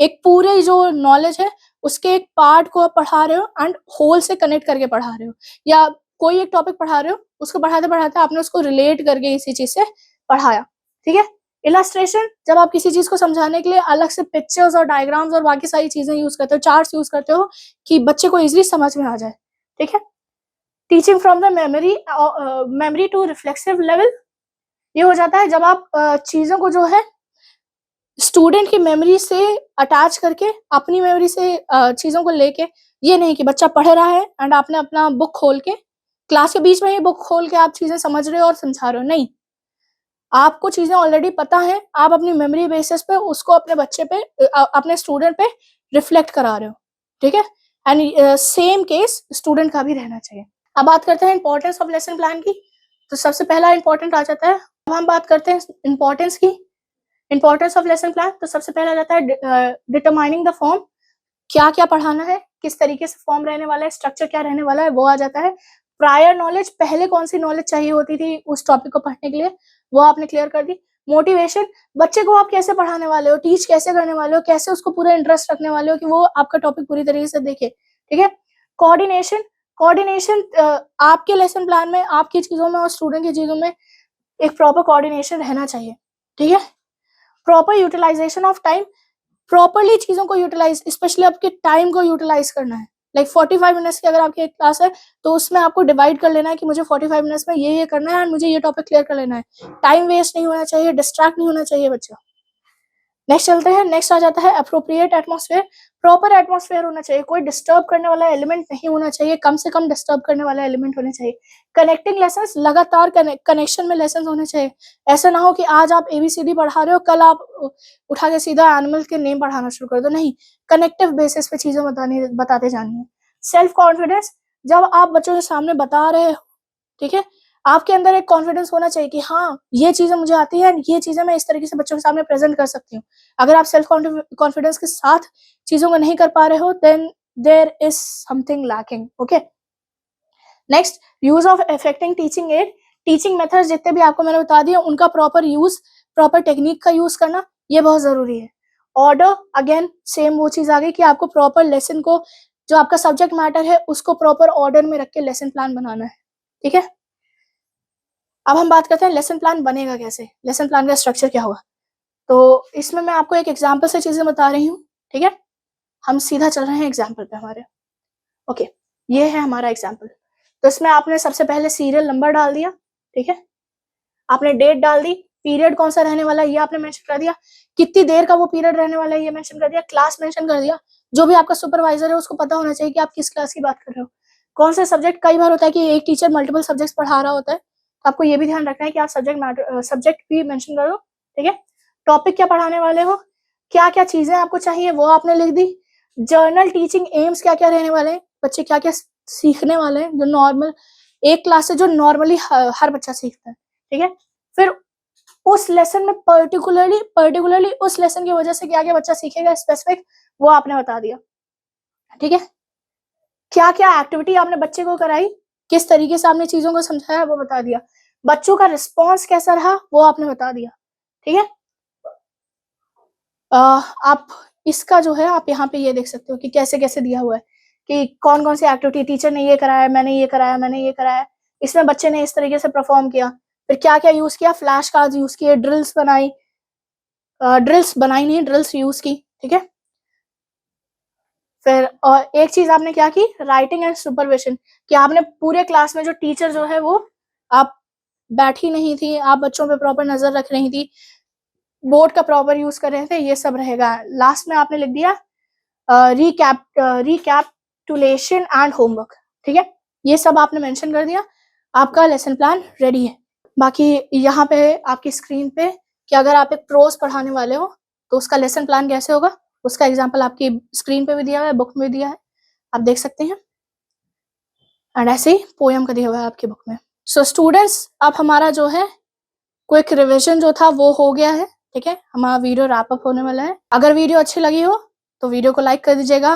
A: एक पूरे जो नॉलेज है उसके एक पार्ट को आप पढ़ा रहे हो एंड होल से कनेक्ट करके पढ़ा रहे हो, या कोई एक टॉपिक पढ़ा रहे हो, उसको पढ़ाते पढ़ाते आपने उसको रिलेट करके इसी चीज से पढ़ाया, ठीक है। इलस्ट्रेशन, जब आप किसी चीज को समझाने के लिए अलग से पिक्चर्स और डायग्राम्स और बाकी सारी चीजें यूज करते हो, चार्ट्स यूज करते हो कि बच्चे को इजीली समझ में आ जाए, ठीक है। Teaching from the memory to reflexive level, ये हो जाता है जब आप चीजों को जो है स्टूडेंट की मेमोरी से अटैच करके अपनी मेमोरी से चीजों को लेके, ये नहीं कि बच्चा पढ़ रहा है एंड आपने अपना बुक खोल के क्लास के बीच में ही बुक खोल के आप चीजें समझ रहे हो और समझा रहे हो, नहीं, आपको चीजें ऑलरेडी पता है, आप अपनी मेमोरी बेसिस पे उसको अपने बच्चे पे अपने स्टूडेंट पे रिफ्लेक्ट करा रहे हो, ठीक है। एंड सेम केस स्टूडेंट का भी रहना चाहिए। अब बात करते हैं इंपॉर्टेंस ऑफ लेसन प्लान की, तो सबसे पहला इंपॉर्टेंट आ जाता है, अब हम बात करते हैं इंपॉर्टेंस की, इंपॉर्टेंस ऑफ लेसन प्लान, तो सबसे पहला जाता है डिटरमाइनिंग द फॉर्म, क्या क्या पढ़ाना है, किस तरीके से फॉर्म रहने वाला है, स्ट्रक्चर क्या रहने वाला है, वो आ जाता है। प्रायर नॉलेज, पहले कौन सी नॉलेज चाहिए होती थी उस टॉपिक को पढ़ने के लिए, वो आपने क्लियर कर दी। मोटिवेशन, बच्चे को आप कैसे पढ़ाने वाले हो, टीच कैसे करने वाले हो, कैसे उसको पूरा इंटरेस्ट रखने वाले हो कि वो आपका टॉपिक पूरी तरीके से देखे, ठीक है। कोऑर्डिनेशन आपके लेसन प्लान में, आपकी चीजों में और स्टूडेंट की चीजों में एक प्रॉपर कोऑर्डिनेशन रहना चाहिए, ठीक है। Proper utilisation of time, properly चीजों को यूटिलाइज, स्पेशली आपके टाइम को यूटिलाइज करना है। लाइक 45 मिनट्स की अगर आपकी एक क्लास है तो उसमें आपको डिवाइड कर लेना है कि मुझे 45 मिनट्स में ये करना है और मुझे ये टॉपिक क्लियर कर लेना है, टाइम वेस्ट नहीं होना चाहिए, डिस्ट्रैक्ट नहीं होना चाहिए बच्चा। नेक्स्ट चलते हैं, नेक्स्ट आ जाता है अप्रोप्रिएट एटमॉस्फेयर, प्रॉपर एटमॉस्फेयर होना चाहिए, कोई डिस्टर्ब करने वाला एलिमेंट नहीं होना चाहिए, कम से कम डिस्टर्ब करने वाला एलिमेंट होने चाहिए। कनेक्टिंग लेसन्स, लगातार कनेक्शन में लेसन्स होने चाहिए, ऐसा ना हो कि आज आप ABCD पढ़ा रहे हो, कल आप उठा के सीधा एनिमल के नेम पढ़ाना शुरू कर दो, नहीं, कनेक्टिव बेसिस पे चीजें बताते जानी है। सेल्फ कॉन्फिडेंस, जब आप बच्चों के सामने बता रहे हो, ठीक है, आपके अंदर एक कॉन्फिडेंस होना चाहिए कि हाँ ये चीजें मुझे आती है, ये चीजें मैं इस तरीके से बच्चों के सामने प्रेजेंट कर सकती हूँ। अगर आप सेल्फ कॉन्फिडेंस के साथ चीजों को नहीं कर पा रहे हो then there is something lacking, okay. Next, use of effective teaching aid, teaching methods जितने भी आपको मैंने बता दिया उनका प्रॉपर यूज, प्रॉपर टेक्निक का यूज करना, ये बहुत जरूरी है। ऑर्डर, अगेन सेम वो चीज आ गई कि आपको प्रॉपर लेसन को, जो आपका सब्जेक्ट मैटर है उसको प्रॉपर ऑर्डर में रख के लेसन प्लान बनाना है, ठीक है। अब हम बात करते हैं लेसन प्लान बनेगा कैसे, लेसन प्लान का स्ट्रक्चर क्या होगा। तो इसमें मैं आपको एक एग्जांपल से चीजें बता रही हूँ, ठीक है। हम सीधा चल रहे हैं एग्जांपल पे हमारे, ओके, ये है हमारा एग्जांपल। तो इसमें आपने सबसे पहले सीरियल नंबर डाल दिया, ठीक है, आपने डेट डाल दी, पीरियड कौन सा रहने वाला है ये आपने मेंशन कर दिया, कितनी देर का वो पीरियड रहने वाला है ये मेंशन कर दिया, क्लास मेंशन कर दिया, जो भी आपका सुपरवाइजर है उसको पता होना चाहिए कि आप किस क्लास की बात कर रहे हो, कौन सा सब्जेक्ट, कई बार होता है कि एक टीचर मल्टीपल सब्जेक्ट्स पढ़ा रहा होता है, आपको ये भी ध्यान रखना है कि आप सब्जेक्ट भी मेंशन करो, ठीक है। टॉपिक क्या पढ़ाने वाले हो, क्या क्या चीजें आपको चाहिए वो आपने लिख दी। जर्नल टीचिंग एम्स क्या क्या रहने वाले हैं, बच्चे क्या क्या सीखने वाले हैं, जो नॉर्मल एक क्लास से जो नॉर्मली हर बच्चा सीखता है, ठीक है। फिर उस लेसन में पर्टिकुलरली उस लेसन की वजह से क्या क्या बच्चा सीखेगा स्पेसिफिक, वो आपने बता दिया, ठीक है। क्या क्या एक्टिविटी आपने बच्चे को कराई, किस तरीके से आपने चीजों को समझाया वो बता दिया, बच्चों का रिस्पॉन्स कैसा रहा वो आपने बता दिया, ठीक है। आप इसका जो है आप यहाँ पे ये देख सकते हो कि कैसे कैसे दिया हुआ है कि कौन कौन सी एक्टिविटी टीचर ने ये कराया, मैंने ये कराया, मैंने ये कराया, इसमें बच्चे ने इस तरीके से परफॉर्म किया। फिर क्या क्या यूज किया, फ्लैश कार्ड यूज किए, ड्रिल्स बनाई नहीं, ड्रिल्स यूज की, ठीक है। फिर और एक चीज आपने क्या की, राइटिंग एंड सुपरविजन, कि आपने पूरे क्लास में जो टीचर जो है वो आप बैठी नहीं थी, आप बच्चों पे प्रॉपर नजर रख रही थी, बोर्ड का प्रॉपर यूज कर रहे थे, ये सब रहेगा। लास्ट में आपने लिख दिया रिकैपिटुलेशन एंड होमवर्क, ठीक है। ये सब आपने मेंशन कर दिया, आपका लेसन प्लान रेडी है। बाकी यहाँ पे आपकी स्क्रीन पे कि अगर आप एक प्रोज पढ़ाने वाले हो तो उसका लेसन प्लान कैसे होगा, उसका एग्जाम्पल आपकी स्क्रीन पे भी दिया है, बुक में दिया है, आप देख सकते हैं। एंड ऐसे ही पोयम का दिया हुआ है आपकी बुक में। सो स्टूडेंट्स, अब हमारा जो है क्विक रिविजन जो था वो हो गया है, ठीक है। हमारा वीडियो रैप अप होने वाला है। अगर वीडियो अच्छी लगी हो तो वीडियो को लाइक कर दीजिएगा,